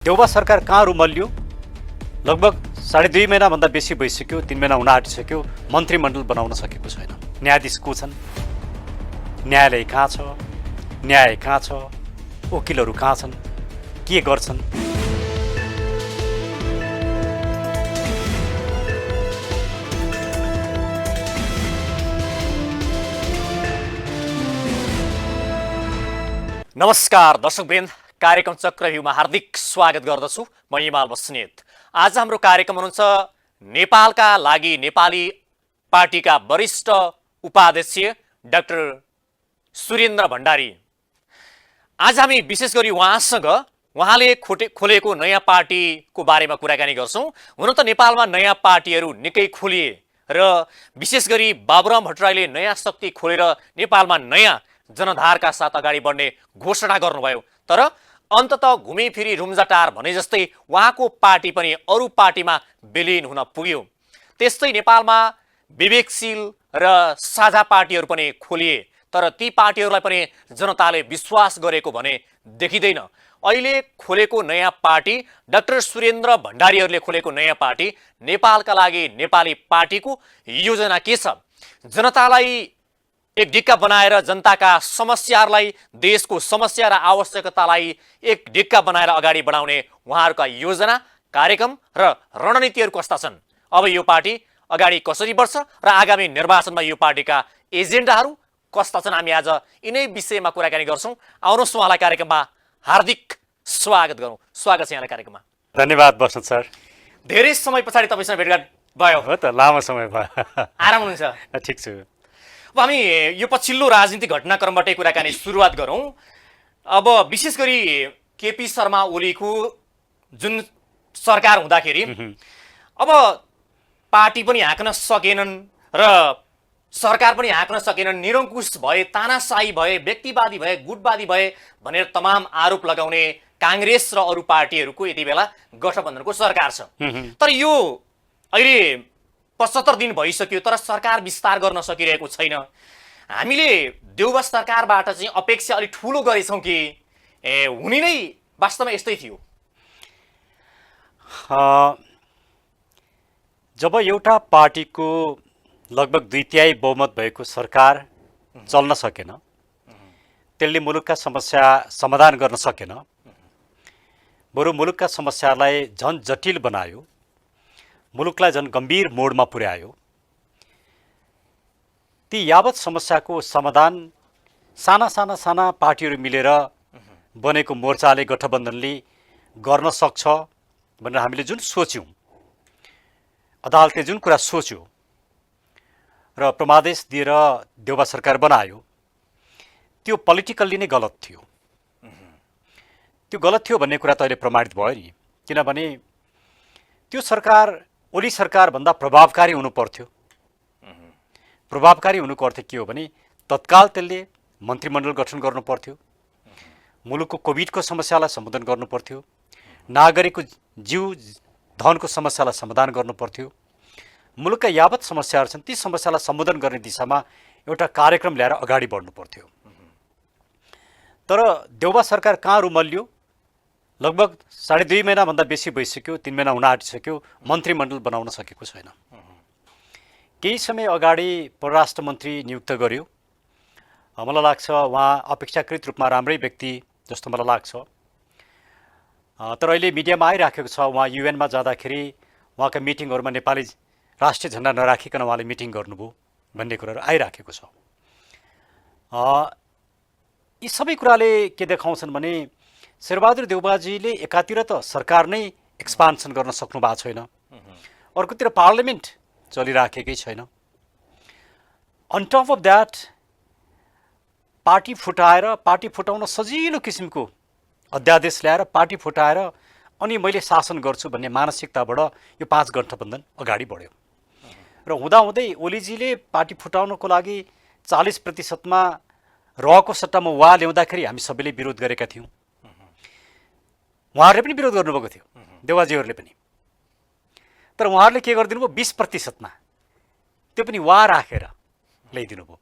देउबा सरकार कहाँ रुमल्यो? लगभग 2.5 महिनाभन्दा बेसी भइसक्यो, 3 महिना हुन आँटिसक्यो, मन्त्रीमण्डल बनाउन सकेको छैन। न्यायाधीश को छन्? न्यायालय कहाँ छ? न्याय कहाँ छ? वकिलहरू कहाँ छन्? के गर्छन्? नमस्कार दर्शकवृन्द, कार्यक्रम चक्रव्यूहमा हार्दिक स्वागत गर्दछु। म हिमाल बस्नेत। आज हाम्रो कार्यक्रम हुनुहुन्छ नेपालका लागि नेपाली पार्टीका वरिष्ठ उपाध्यक्ष डाक्टर सुरेन्द्र भण्डारी। आज हामी विशेष गरी उहाँले खोलेको नयाँ पार्टीको बारेमा कुराकानी गर्छौँ। हुन त नेपालमा नयाँ पार्टीहरू निकै खोलिए र विशेष गरी बाबुराम भट्टराईले नयाँ शक्ति खोलेर नेपालमा नयाँ जनधारका साथ अगाडि बढ्ने घोषणा गर्नुभयो। तर अन्ततः घुमीफिरी रुम्जाटार भने जस्तै उहाँको पार्टी पनि अरू पार्टीमा विलिन हुन पुग्यो। त्यस्तै नेपालमा विवेकशील र साझा पार्टीहरू पनि खोलिए, तर ती पार्टीहरूलाई पनि जनताले विश्वास गरेको भने देखिँदैन। अहिले खोलेको नयाँ पार्टी डाक्टर सुरेन्द्र भण्डारीहरूले खोलेको नयाँ पार्टी नेपालका लागि नेपाली पार्टीको योजना के छ? जनतालाई एक ढिक्का बनाएर जनताका समस्याहरूलाई, देशको समस्या र आवश्यकतालाई एक ढिक्का बनाएर अगाडि बढाउने उहाँहरूका योजना, कार्यक्रम र रणनीतिहरू कस्ता छन्? अब यो पार्टी अगाडि कसरी बढ्छ र आगामी निर्वाचनमा यो पार्टीका एजेन्डाहरू कस्ता छन्? हामी आज यिनै विषयमा कुराकानी गर्छौँ। आउनुहोस् उहाँलाई कार्यक्रममा हार्दिक स्वागत गरौँ। स्वागत छ यहाँलाई कार्यक्रममा। धन्यवाद बस्नेत सर। धेरै समय पछाडि तपाईँसँग भेटघाट भयो। हो त, लामो समय भयो। आराम हुनुहुन्छ? ठिक छु। अब हामी यो पछिल्लो राजनीतिक घटनाक्रमबाटै कुराकानी सुरुवात गरौँ। अब विशेष गरी केपी शर्मा ओलीको जुन सरकार हुँदाखेरि अब पार्टी पनि हाँक्न सकेनन् र सरकार पनि हाँक्न सकेनन्, निरङ्कुश भए, तानाशाही भए, व्यक्तिवादी भए, गुटवादी भए भनेर तमाम आरोप लगाउने काङ्ग्रेस र अरू पार्टीहरूको यति बेला गठबन्धनको सरकार छ। तर यो अहिले 75 दिन भइसक्यो, तर सरकार विस्तार गर्न सकिरहेको छैन। हामीले देउबा सरकारबाट चाहिँ अपेक्षा अलिक ठुलो गरेछौँ कि हुने नै वास्तवमा यस्तै थियो? जब एउटा पार्टीको लगभग 2/3 बहुमत भएको सरकार चल्न सकेन, त्यसले मुलुकका समस्या समाधान गर्न सकेन, बरु मुलुकका समस्यालाई झन् जटिल बनायो, मुलुकलाई झन् गम्भीर मोडमा पुर्यायो। ती यावत समस्याको समाधान साना पार्टीहरू मिलेर बनेको मोर्चाले, गठबन्धनले गर्न सक्छ भनेर हामीले जुन सोच्यौँ, अदालतले जुन कुरा सोच्यो र प्रमादेश दिएर देउबा सरकार बनायो, त्यो पोलिटिकल्ली नै गलत थियो। त्यो गलत थियो भन्ने कुरा त अहिले प्रमाणित भयो नि। किनभने त्यो सरकार ओली सरकारभन्दा प्रभावकारी हुनु पर्थ्यो। प्रभावकारी हुनुको अर्थ के हो भने तत्काल त्यसले मन्त्रीमण्डल गठन गर्नु पर्थ्यो, मुलुकको कोभिडको समस्यालाई सम्बोधन गर्नु पर्थ्यो, नागरिकको जीव धनको समस्यालाई समाधान गर्नु पर्थ्यो। मुलुकका यावत समस्याहरू छन्, ती समस्यालाई सम्बोधन गर्ने दिशामा एउटा कार्यक्रम ल्याएर अगाडि बढ्नु पर्थ्यो। तर देउबा सरकार कहाँ रुमल्यो? लगभग 2.5 महिनाभन्दा बेसी भइसक्यो, 3 महिना हुन आँटिसक्यो, मन्त्रीमण्डल बनाउन सकेको छैन। केही समय अगाडि परराष्ट्र मन्त्री नियुक्त गर्यो। मलाई लाग्छ उहाँ अपेक्षाकृत रूपमा राम्रै व्यक्ति जस्तो मलाई लाग्छ। तर अहिले मिडियामा आइराखेको छ उहाँ युएनमा जाँदाखेरि उहाँका मिटिङहरूमा नेपाली राष्ट्रिय झन्डा नराखिकन उहाँले मिटिङ गर्नुभयो भन्ने कुराहरू आइराखेको छ। यी सबै कुराले के देखाउँछन् भने शेरबहादुर देउबाजीले एकातिर त सरकार नै एक्सपान्सन गर्न सक्नु भएको छैन, अर्कोतिर पार्लियामेन्ट चलिराखेकै छैन। On top of that party फुटाउन सजिलो किसिमको अध्यादेश ल्याएर पार्टी फुटाएर अनि मैले शासन गर्छु भन्ने मानसिकताबाट यो 5 गठबन्धन अगाडि बढ्यो। र हुँदाहुँदै ओलीजीले पार्टी फुटाउनको लागि 40%मा रहेको सट्टामा वा ल्याउँदाखेरि हामी सबैले विरोध गरेका थियौँ। उहाँहरूले पनि विरोध गर्नुभएको थियो, देउबाजीहरूले पनि। तर उहाँहरूले के गरिदिनु भयो? 20%मा त्यो पनि वा राखेर ल्याइदिनु भयो।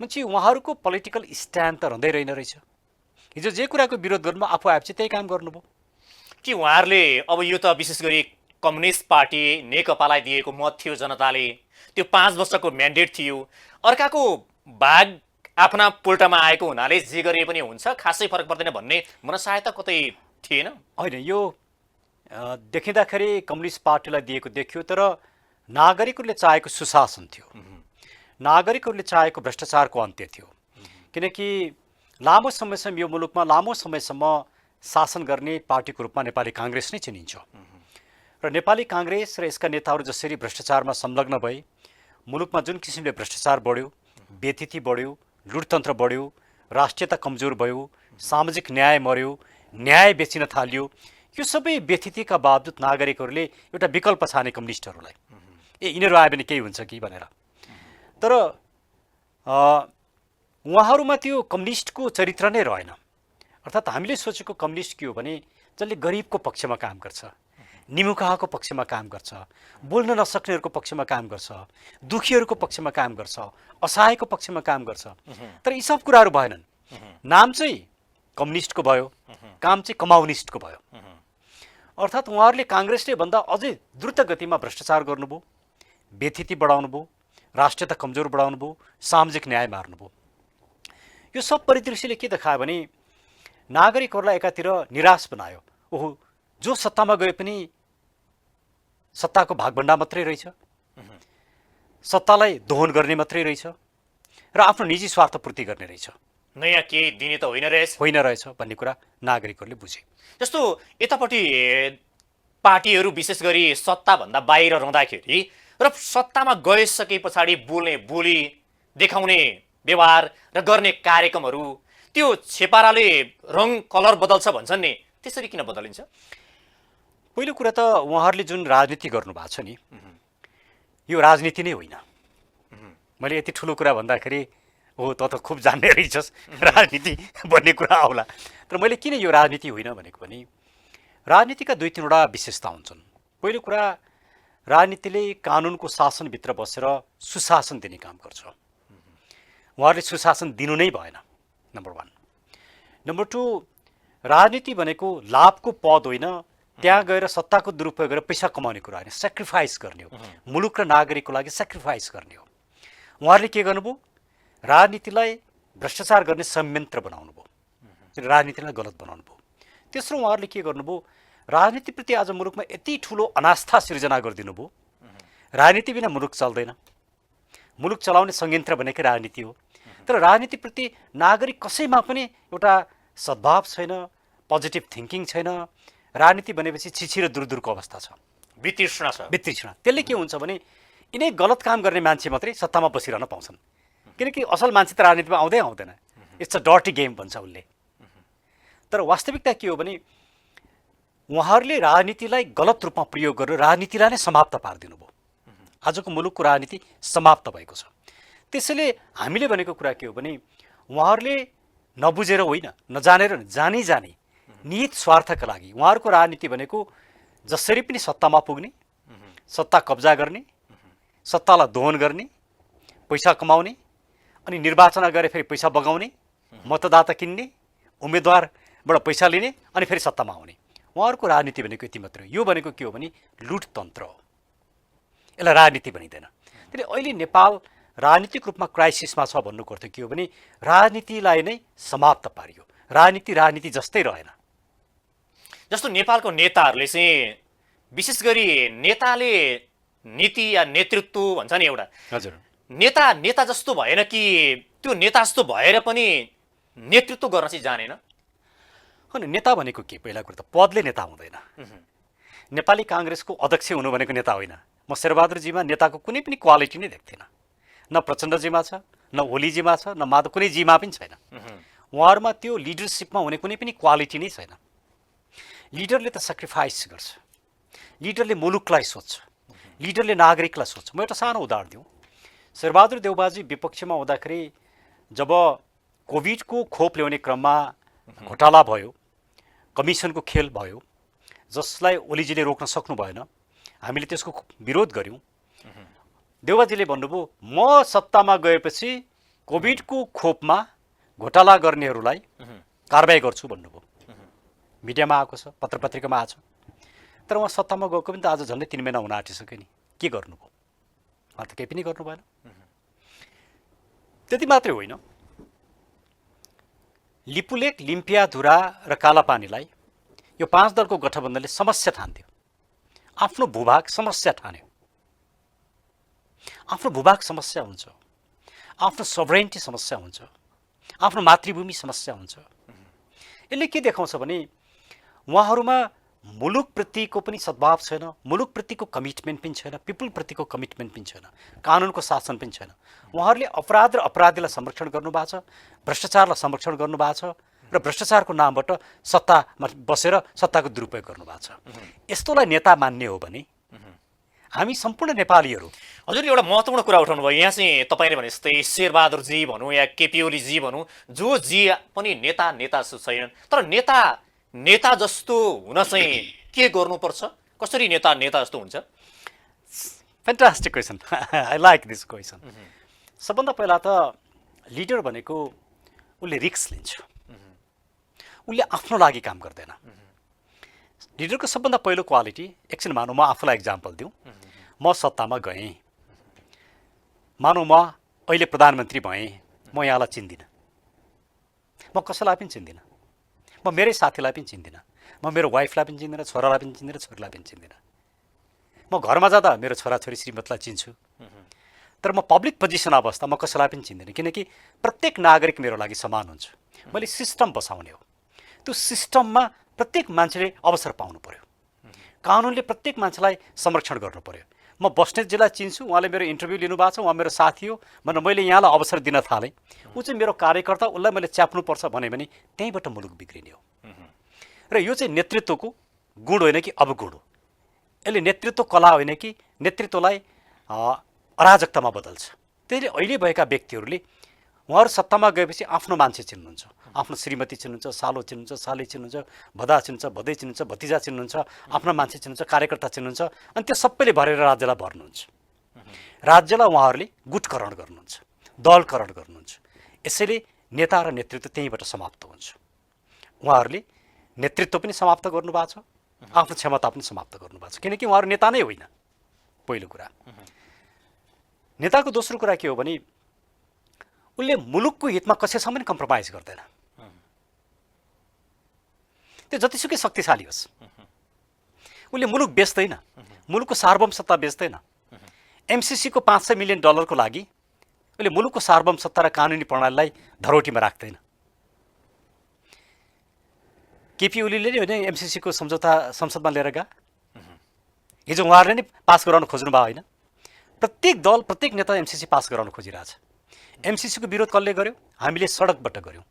मान्छे उहाँहरूको पोलिटिकल स्ट्यान्ड त रहँदै रहेन रहेछ। हिजो जे कुराको विरोध गर्नुभयो आफू आएपछि त्यही काम गर्नुभयो। कि उहाँहरूले अब यो त विशेष गरी कम्युनिस्ट पार्टी नेकपालाई दिएको मत थियो जनताले, त्यो 5 वर्षको म्यान्डेट थियो, अर्काको भाग आफ्ना पुल्टामा आएको हुनाले जे गरे पनि हुन्छ, खासै फरक पर्दैन भन्ने मनसाय त कतै थिएन। होइन, यो देखिँदाखेरि कम्युनिस्ट पार्टीलाई दिएको देखियो, तर नागरिकहरूले चाहेको सुशासन थियो, नागरिकहरूले चाहेको भ्रष्टाचारको अन्त्य थियो। किनकि लामो समयसम्म यो मुलुकमा लामो समयसम्म शासन गर्ने पार्टीको रूपमा नेपाली काङ्ग्रेस नै चिनिन्छ र नेपाली काङ्ग्रेस र यसका नेताहरू जसरी भ्रष्टाचारमा संलग्न भए, मुलुकमा जुन किसिमले भ्रष्टाचार बढ्यो, व्यथिति बढ्यो, लुटतन्त्र बढ्यो, राष्ट्रियता कमजोर भयो, सामाजिक न्याय मर्यो, न्याय बेचिन थालियो, यो सबै व्यथितिका बावजुद नागरिकहरूले एउटा विकल्प छाने कम्युनिस्टहरूलाई, यिनीहरू आयो भने केही हुन्छ कि भनेर। तर उहाँहरूमा त्यो कम्युनिस्टको चरित्र नै रहेन। अर्थात् हामीले सोचेको कम्युनिस्ट के हो भने जसले गरिबको पक्षमा काम गर्छ, निमुखाको पक्षमा काम गर्छ, बोल्न नसक्नेहरूको पक्षमा काम गर्छ, दुखीहरूको पक्षमा काम गर्छ, असहायको पक्षमा काम गर्छ। तर यी सब कुराहरू भएनन्। नाम चाहिँ कम्युनिस्टको भयो, काम चाहिँ कमाउनिस्टको भयो। अर्थात् उहाँहरूले काङ्ग्रेसले भन्दा अझै द्रुत गतिमा भ्रष्टाचार गर्नुभयो, व्यथिति बढाउनु भयो, राष्ट्रियता कमजोर बढाउनु भयो, सामाजिक न्याय मार्नुभयो। यो सब परिदृश्यले के देखायो भने नागरिकहरूलाई एकातिर निराश बनायो। ओहो, जो सत्तामा गए पनि सत्ताको भागभण्डा मात्रै रहेछ, सत्तालाई दोहन गर्ने मात्रै रहेछ र आफ्नो निजी स्वार्थपूर्ति गर्ने रहेछ, नयाँ केही दिने त होइन रहेछ भन्ने कुरा नागरिकहरूले बुझे। जस्तो यतापट्टि पार्टीहरू विशेष गरी सत्ताभन्दा बाहिर रहँदाखेरि र सत्तामा गइसके पछाडि बोल्ने बोली, देखाउने व्यवहार र गर्ने कार्यक्रमहरू त्यो छेपाराले रङ कलर बदल्छ भन्छन् नि, त्यसरी किन बदलिन्छ? पहिलो कुरा त उहाँहरूले जुन राजनीति गर्नुभएको छ नि, यो राजनीति नै होइन। मैले यति ठुलो कुरा भन्दाखेरि हो त खुब जान्ने रहेछस् राजनीति भन्ने कुरा आउला। तर मैले किन यो राजनीति होइन भनेको भने राजनीतिका 2-3वटा विशेषता हुन्छन्। पहिलो कुरा, राजनीतिले कानुनको शासनभित्र बसेर सुशासन दिने काम गर्छ। उहाँहरूले सुशासन दिनु नै भएन, नम्बर 1। नम्बर 2, राजनीति भनेको लाभको पद होइन, त्यहाँ गएर सत्ताको दुरुपयोग गरेर पैसा कमाउने कुरा होइन, सेक्रिफाइस गर्ने हो, मुलुक र नागरिकको लागि सेक्रिफाइस गर्ने हो। उहाँहरूले के गर्नुभयो? राजनीतिलाई भ्रष्टाचार गर्ने संयन्त्र बनाउनु भयो, राजनीतिलाई गलत बनाउनु भयो। तेस्रो, उहाँहरूले के गर्नुभयो? राजनीतिप्रति आज मुलुकमा यति ठुलो अनास्था सिर्जना गरिदिनु भयो। राजनीति बिना मुलुक चल्दैन, मुलुक चलाउने संयन्त्र भनेकै राजनीति हो। तर राजनीतिप्रति नागरिक कसैमा पनि एउटा सद्भाव छैन, पोजिटिभ थिङ्किङ छैन। राजनीति भनेपछि छिछि र दूरको अवस्था छ, वितृष्णा छ। त्यसले के हुन्छ भने यिनै गलत काम गर्ने मान्छे मात्रै सत्तामा बसिरहन पाउँछन्, किनकि असल मान्छे त राजनीतिमा आउँदैन। इट्स अ डर्टी गेम भन्छ उसले। तर वास्तविकता के हो भने उहाँहरूले राजनीतिलाई गलत रूपमा प्रयोग गरेर राजनीतिलाई नै समाप्त पारिदिनु भयो। आजको मुलुकको राजनीति समाप्त भएको छ। त्यसैले हामीले भनेको कुरा के हो भने उहाँहरूले नबुझेर होइन, नजानेर जानी निहित स्वार्थका लागि उहाँहरूको राजनीति भनेको जसरी पनि सत्तामा पुग्ने, सत्ता कब्जा गर्ने, सत्तालाई दोहन गर्ने, पैसा कमाउने, अनि निर्वाचन गरेर फेरि पैसा बगाउने, मतदाता किन्ने, उम्मेदवारबाट पैसा लिने, अनि फेरि सत्तामा आउने। उहाँहरूको राजनीति भनेको यति मात्र हो। यो भनेको के हो भने लुटतन्त्र हो, यसलाई राजनीति भनिँदैन। त्यसले अहिले नेपाल राजनीतिक रूपमा क्राइसिसमा छ भन्नुको अर्थ के हो भने राजनीतिलाई नै समाप्त पारियो, राजनीति जस्तै रहेन। जस्तो नेपालको नेताहरूले चाहिँ विशेष गरी नेताले नीति या नेतृत्व भन्छ नि एउटा, हजुर, नेता जस्तो भएन कि त्यो नेता जस्तो भएर पनि नेतृत्व गर्न चाहिँ जानेन। होइन, नेता भनेको के? पहिला कुरा त पदले नेता हुँदैन। नेपाली काङ्ग्रेसको अध्यक्ष हुनु भनेको नेता होइन। म शेरबहादुरजीमा नेताको कुनै पनि क्वालिटी नै देख्थिनँ। न प्रचण्डजीमा छ, न ओलीजीमा छ, न माधव कुनै जीमा पनि छैन। उहाँहरूमा त्यो लिडरसिपमा हुने कुनै पनि क्वालिटी नै छैन। लिडरले त सेक्रिफाइस गर्छ, लिडरले मुलुकलाई सोच्छ, लिडरले नागरिकलाई सोच्छ। म एउटा सानो उदाहरण दिउँ। शेरबहादुर देउबाजी विपक्षमा हुँदाखेरि जब कोभिडको खोप ल्याउने क्रममा घोटाला भयो, कमिसनको खेल भयो, जसलाई ओलीजीले रोक्न सक्नु भएन, हामीले त्यसको विरोध गऱ्यौँ। देउबाजीले भन्नुभयो, म सत्तामा गएपछि कोभिडको खोपमा घोटाला गर्नेहरूलाई कारबाही गर्छु भन्नुभयो। मिडियामा आएको छ, पत्र पत्रिकामा आएको छ। तर उहाँ सत्तामा गएको पनि त आज झन्डै 3 महिना हुन आँटिसक्यो नि। के गर्नुभयो? उहाँ त केही पनि गर्नु भएन। त्यति मात्रै होइन, लिपुलेक, लिम्पियाधुरा र कालापानीलाई यो 5 दलको गठबन्धनले समस्या ठान्थ्यो। आफ्नो भूभाग समस्या ठान्यो। आफ्नो भूभाग समस्या हुन्छ, आफ्नो सभरेन्टी समस्या हुन्छ, आफ्नो मातृभूमि समस्या हुन्छ। यसले के देखाउँछ भने उहाँहरूमा मुलुकप्रतिको पनि सद्भाव छैन, मुलुकप्रतिको कमिटमेन्ट पनि छैन, पिपुलप्रतिको कमिटमेन्ट पनि छैन, कानुनको शासन पनि छैन। उहाँहरूले अपराध र अपराधीलाई संरक्षण गर्नुभएको छ, भ्रष्टाचारलाई संरक्षण गर्नुभएको छ र भ्रष्टाचारको नामबाट सत्तामा बसेर सत्ताको दुरुपयोग गर्नुभएको छ। यस्तोलाई नेता मान्ने हो भने हामी सम्पूर्ण नेपालीहरू। हजुर एउटा महत्त्वपूर्ण कुरा उठाउनु भयो यहाँ चाहिँ तपाईँले भने जस्तै शेरबहादुरजी भनौँ या केपी ओलीजी भनौँ, जो जी पनि नेता छैनन्, तर नेता जस्तो हुन चाहिँ के गर्नुपर्छ? कसरी नेता जस्तो हुन्छ? Fantastic question. I like this question. सबभन्दा पहिला त लिडर भनेको उसले रिस्क लिन्छ, उसले आफ्नो लागि काम गर्दैन। लिडरको सबभन्दा पहिलो क्वालिटी, एकछिन मानौँ म आफूलाई इक्जाम्पल दिउँ, म सत्तामा गएँ, मानौँ म अहिले प्रधानमन्त्री भएँ, म यहाँलाई चिन्दिनँ, म कसैलाई पनि चिन्दिनँ, म मेरै साथीलाई पनि चिन्दिनँ, म मेरो वाइफलाई पनि चिन्दिनँ, छोरालाई पनि चिन्दिनँ, छोरीलाई पनि चिन्दिनँ। म घरमा जाँदा मेरो छोराछोरी श्रीमतीलाई चिन्छु, तर म पब्लिक पोजिसनमा बस्दा म कसैलाई पनि चिन्दिनँ, किनकि प्रत्येक नागरिक मेरो लागि समान हुन्छ। मैले सिस्टम बसाउने हो, त्यो सिस्टममा प्रत्येक मान्छेले अवसर पाउनु पर्यो, कानुनले प्रत्येक मान्छेलाई संरक्षण गर्नु पर्यो। म बस्नेतजीलाई चिन्छु, उहाँले मेरो इन्टरभ्यू लिनुभएको छ, उहाँ मेरो साथी हो भनेर मैले यहाँलाई अवसर दिन थालेँ, ऊ चाहिँ मेरो कार्यकर्ता, उसलाई मैले च्याप्नुपर्छ भने त्यहीँबाट मुलुक बिग्रिने हो। र यो चाहिँ नेतृत्वको गुण होइन कि अवगुण हो। यसले नेतृत्व कला होइन कि नेतृत्वलाई अराजकतामा बदल्छ। त्यसले अहिले भएका व्यक्तिहरूले उहाँहरू सत्तामा गएपछि आफ्नो मान्छे चिन्नुहुन्छ, आफ्नो श्रीमती चिन्नुहुन्छ, सालो चिन्नुहुन्छ, साली चिन्नुहुन्छ, भदा चिन्नुहुन्छ, भदै चिन्नुहुन्छ, भतिजा चिन्नुहुन्छ, आफ्नो मान्छे चिन्नुहुन्छ, कार्यकर्ता चिन्नुहुन्छ, अनि त्यो सबैले भरेर राज्यलाई भर्नुहुन्छ। राज्यलाई उहाँहरूले गुटकरण गर्नुहुन्छ, दलकरण गर्नुहुन्छ। यसैले नेता र नेतृत्व त्यहीँबाट समाप्त हुन्छ। उहाँहरूले नेतृत्व पनि समाप्त गर्नुभएको छ, आफ्नो क्षमता पनि समाप्त गर्नुभएको छ, किनकि उहाँहरू नेता नै होइन। पहिलो कुरा। नेताको दोस्रो कुरा के हो भने उसले मुलुकको हितमा कसैसँग पनि कम्प्रोमाइज गर्दैन। त्यो जतिसुकै शक्तिशाली होस्, उसले मुलुक बेच्दैन, मुलुकको सार्वभौमसत्ता बेच्दैन। एमसिसीको $500 मिलियन को लागि उसले मुलुकको सार्वभौमसत्ता र कानुनी प्रणालीलाई धरोटीमा राख्दैन। केपी ओलीले नै होइन एमसिसीको सम्झौता संसदमा लिएर गए, हिजो उहाँहरूले नै पास गराउन खोज्नु भयो होइन। प्रत्येक दल, प्रत्येक नेता एमसिसी पास गराउन खोजिरहेछ। एमसिसीको विरोध कसले गर्यो? हामीले सडकबाट गऱ्यौँ,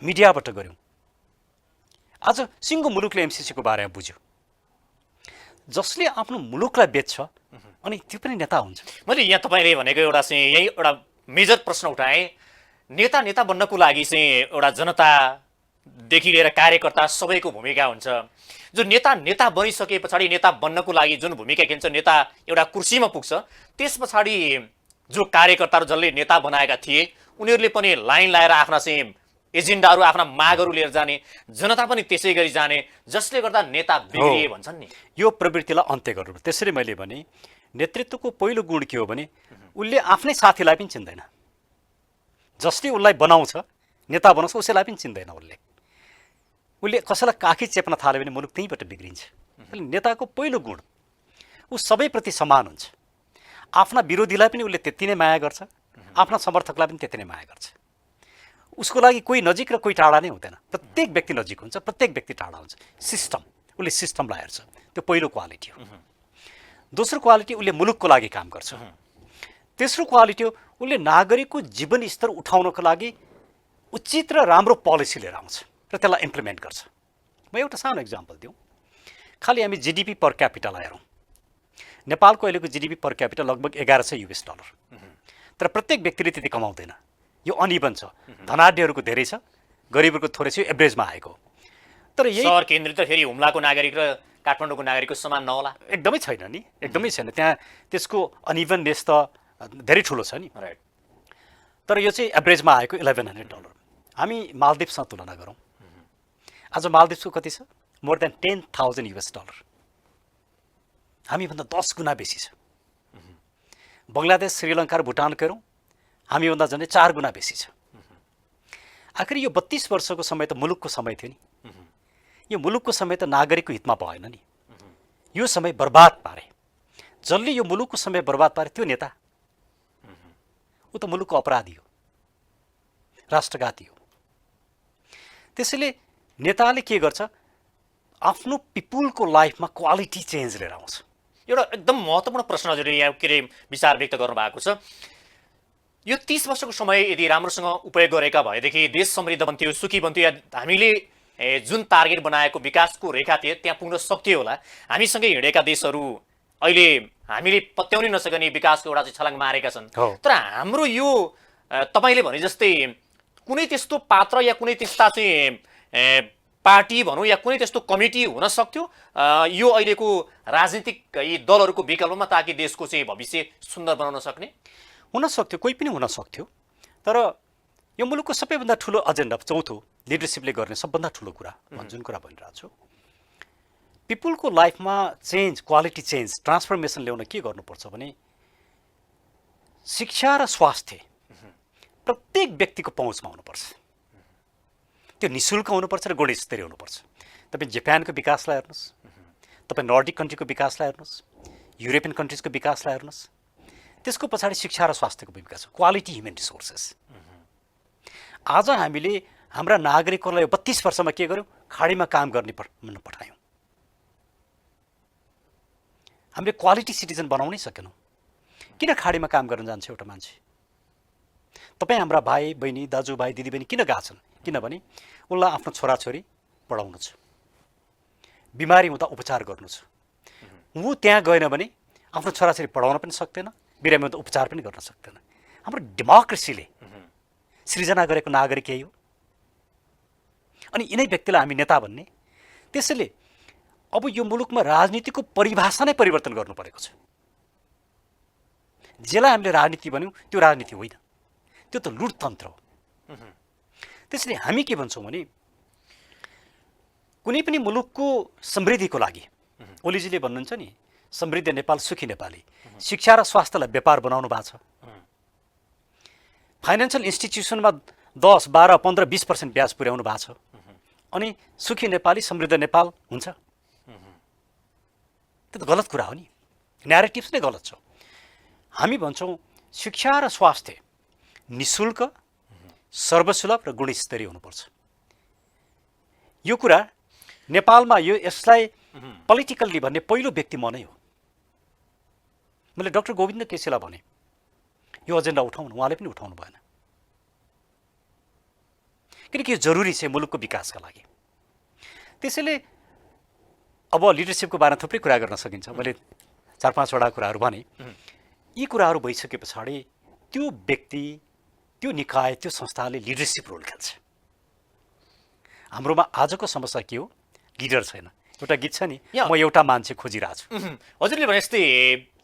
मिडियाबाट गऱ्यौँ। आज सिङ्गो मुलुकले एमसिसीको बारेमा बुझ्यो। जसले आफ्नो मुलुकलाई बेच्छ अनि त्यो पनि नेता हुन्छ। मैले यहाँ तपाईँले भनेको एउटा चाहिँ यही एउटा मेजर प्रश्न उठाएँ। नेता बन्नको लागि चाहिँ एउटा जनतादेखि लिएर कार्यकर्ता सबैको भूमिका हुन्छ। जो नेता बनिसके पछाडि नेता बन्नको लागि जुन भूमिका खेल्छ, नेता एउटा कुर्सीमा पुग्छ, त्यस पछाडि जो कार्यकर्ताहरू जसले नेता बनाएका थिए उनीहरूले पनि लाइन लाएर आफ्ना चाहिँ एजेन्डाहरू, आफ्ना मागहरू लिएर जाने, जनता पनि त्यसै गरी जाने, जसले गर्दा नेता बिग्रिए भन्छन् नि। यो प्रवृत्तिलाई अन्त्य गर्नु। त्यसरी मैले भने नेतृत्वको पहिलो गुण के हो भने उसले आफ्नै साथीलाई पनि चिन्दैन। जसले उसलाई बनाउँछ, नेता बनाउँछ, उसैलाई पनि चिन्दैन। उसले कसैलाई काखी चेप्न थाल्यो भने मुलुक त्यहीँबाट बिग्रिन्छ। नेताको पहिलो गुण ऊ सबैप्रति समान हुन्छ। आफ्ना विरोधीलाई पनि उसले त्यति नै माया गर्छ, आफ्ना समर्थकलाई पनि त्यति नै माया गर्छ। उसको लागि कोही नजिक र कोही टाढा नै हुँदैन। प्रत्येक व्यक्ति नजिक हुन्छ, प्रत्येक व्यक्ति टाढा हुन्छ। सिस्टम, उसले सिस्टमलाई हेर्छ। त्यो पहिलो क्वालिटी हो। दोस्रो क्वालिटी, उसले मुलुकको लागि काम गर्छ। तेस्रो क्वालिटी हो, उसले नागरिकको जीवन स्तर उठाउनको लागि उचित र राम्रो पोलिसी लिएर आउँछ र त्यसलाई इम्प्लिमेन्ट गर्छ। म एउटा सानो इक्जाम्पल दिउँ। खालि हामी जिडिपी पर क्यापिटल हेरौँ। नेपालको अहिलेको जिडिपी पर क्यापिटल लगभग $1100, तर प्रत्येक व्यक्तिले त्यति कमाउँदैन। यो अनइभन छ। धनाढ्यहरूको धेरै छ, गरिबहरूको थोरै छ। एभरेजमा आएको। तर यही सहर केन्द्रित फेरि हुम्लाको नागरिक र काठमाडौँको नागरिकको समान नहोला? एकदमै छैन नि, एकदमै छैन। त्यहाँ त्यसको अनइभननेस त धेरै ठुलो छ नि। राइट। तर यो चाहिँ एभरेजमा आएको $1100। हामी मालदिप्ससँग तुलना गरौँ। आज मालदिप्सको कति छ? मोर देन $10,000 हामीभन्दा 10 गुणा बेसी छ। बङ्गलादेश, श्रीलङ्का र भुटानको हेरौँ, हामीभन्दा झन्डै 4 गुणा बेसी छ। आखिर यो 32 वर्षको समय त मुलुकको समय थियो नि। यो मुलुकको समय त नागरिकको हितमा भएन नि। यो समय बर्बाद पारे। जसले यो मुलुकको समय बर्बाद पारे त्यो नेता, ऊ त मुलुकको अपराधी हो, राष्ट्रघाती हो। त्यसैले नेताले के गर्छ? आफ्नो पिपुलको लाइफमा क्वालिटी चेन्ज लिएर आउँछ। एउटा एकदम महत्त्वपूर्ण प्रश्न हजुरले यहाँ के अरे विचार व्यक्त गर्नुभएको छ। यो 30 वर्षको समय यदि राम्रोसँग उपयोग गरेका भएदेखि देश समृद्ध बन्थ्यो, सुखी बन्थ्यो, या हामीले जुन टार्गेट बनाएको विकासको रेखा थियो त्यहाँ पुग्न सक्थ्यो होला। हामीसँगै हिँडेका देशहरू अहिले हामीले पत्याउनै नसक्ने विकासको एउटा चाहिँ छलाङ मारेका छन्। तर हाम्रो यो तपाईँले भने जस्तै कुनै त्यस्तो पात्र या कुनै त्यस्ता चाहिँ पार्टी भनौँ या कुनै त्यस्तो कमिटी हुन सक्थ्यो यो अहिलेको राजनीतिक यी दलहरूको विकल्पमा, ताकि देशको चाहिँ भविष्य सुन्दर बनाउन सक्ने? हुन सक्थ्यो, कोही पनि हुन सक्थ्यो। तर यो मुलुकको सबैभन्दा ठुलो एजेन्डा, चौथो लिडरसिपले गर्ने सबभन्दा ठुलो कुरा, जुन कुरा भनिरहेको छु, पिपुलको लाइफमा चेन्ज, क्वालिटी चेन्ज, ट्रान्सफर्मेसन ल्याउन के गर्नुपर्छ भने शिक्षा र स्वास्थ्य प्रत्येक व्यक्तिको पहुँचमा हुनुपर्छ। त्यो निःशुल्क हुनुपर्छ र गुणस्तरीय हुनुपर्छ। तपाईँ जापानको विकासलाई हेर्नुहोस्, तपाईँ नर्डिक कन्ट्रीको विकासलाई हेर्नुहोस्, युरोपियन कन्ट्रिजको विकासलाई हेर्नुहोस्, त्यसको पछाडि शिक्षा र स्वास्थ्यको भूमिका छ, क्वालिटी ह्युमन रिसोर्सेस। आज हामीले हाम्रा नागरिकहरूलाई 32 वर्षमा के गर्यौँ? खाडीमा काम गर्ने पठायौँ। हामीले क्वालिटी सिटिजन बनाउनै सकेनौँ। किन खाडीमा काम गर्न जान्छ एउटा मान्छे? तपाईँ हाम्रा भाइ बहिनी, दाजुभाइ, दिदीबहिनी किन गएछन्? किनभने उसलाई आफ्नो छोराछोरी पढाउनु छ, बिमारी हुँदा उपचार गर्नु छ। ऊ त्यहाँ गएन भने आफ्नो छोराछोरी पढाउन पनि सक्दैन, बिरामी हुँदा उपचार पनि गर्न सक्दैन। हाम्रो डेमोक्रेसीले सृजना गरेको नागरिक यही हो। अनि यिनै व्यक्तिलाई हामी नेता भन्ने। त्यसैले अब यो मुलुकमा राजनीतिको परिभाषा नै परिवर्तन गर्नु परेको छ। जेलाई हामीले राजनीति भन्यौँ त्यो राजनीति होइन, त्यो त लुटतन्त्र हो। त्यसैले हामी के भन्छौँ भने कुनै पनि मुलुकको समृद्धिको लागि ओलीजीले भन्नुहुन्छ नि, समृद्ध नेपाल सुखी नेपाली। शिक्षा र स्वास्थ्यलाई व्यापार बनाउनु भएको छ। फाइनेन्सियल इन्स्टिट्युसनमा 10, 12, 15, 20% ब्याज पुर्याउनु भएको छ। अनि सुखी नेपाली समृद्ध नेपाल हुन्छ? त्यो त गलत कुरा हो नि, न्यारेटिभ्स नै गलत छ। हामी भन्छौँ शिक्षा र स्वास्थ्य निःशुल्क, सर्वसुलभ र गुणस्तरीय हुनुपर्छ। यो कुरा नेपालमा यसलाई पोलिटिकल्ली भन्ने पहिलो व्यक्ति म नै हो। मैले डाक्टर गोविन्द केसीलाई भने यो एजेन्डा उठाउनु, उहाँले पनि उठाउनु भएन। किनकि यो जरुरी छ मुलुकको विकासका लागि। त्यसैले अब लिडरसिपको बारेमा थुप्रै कुरा गर्न सकिन्छ। मैले 4-5 वटा कुराहरू भने। यी कुराहरू भइसके पछाडि त्यो व्यक्ति, त्यो निकाय, त्यो संस्थाले लिडरसिप रोल खेल्छ। हाम्रोमा आजको समस्या के हो? लिडर छैन। एउटा गीत छ नि, म एउटा मान्छे खोजिरहेको छु। हजुरले भने जस्तै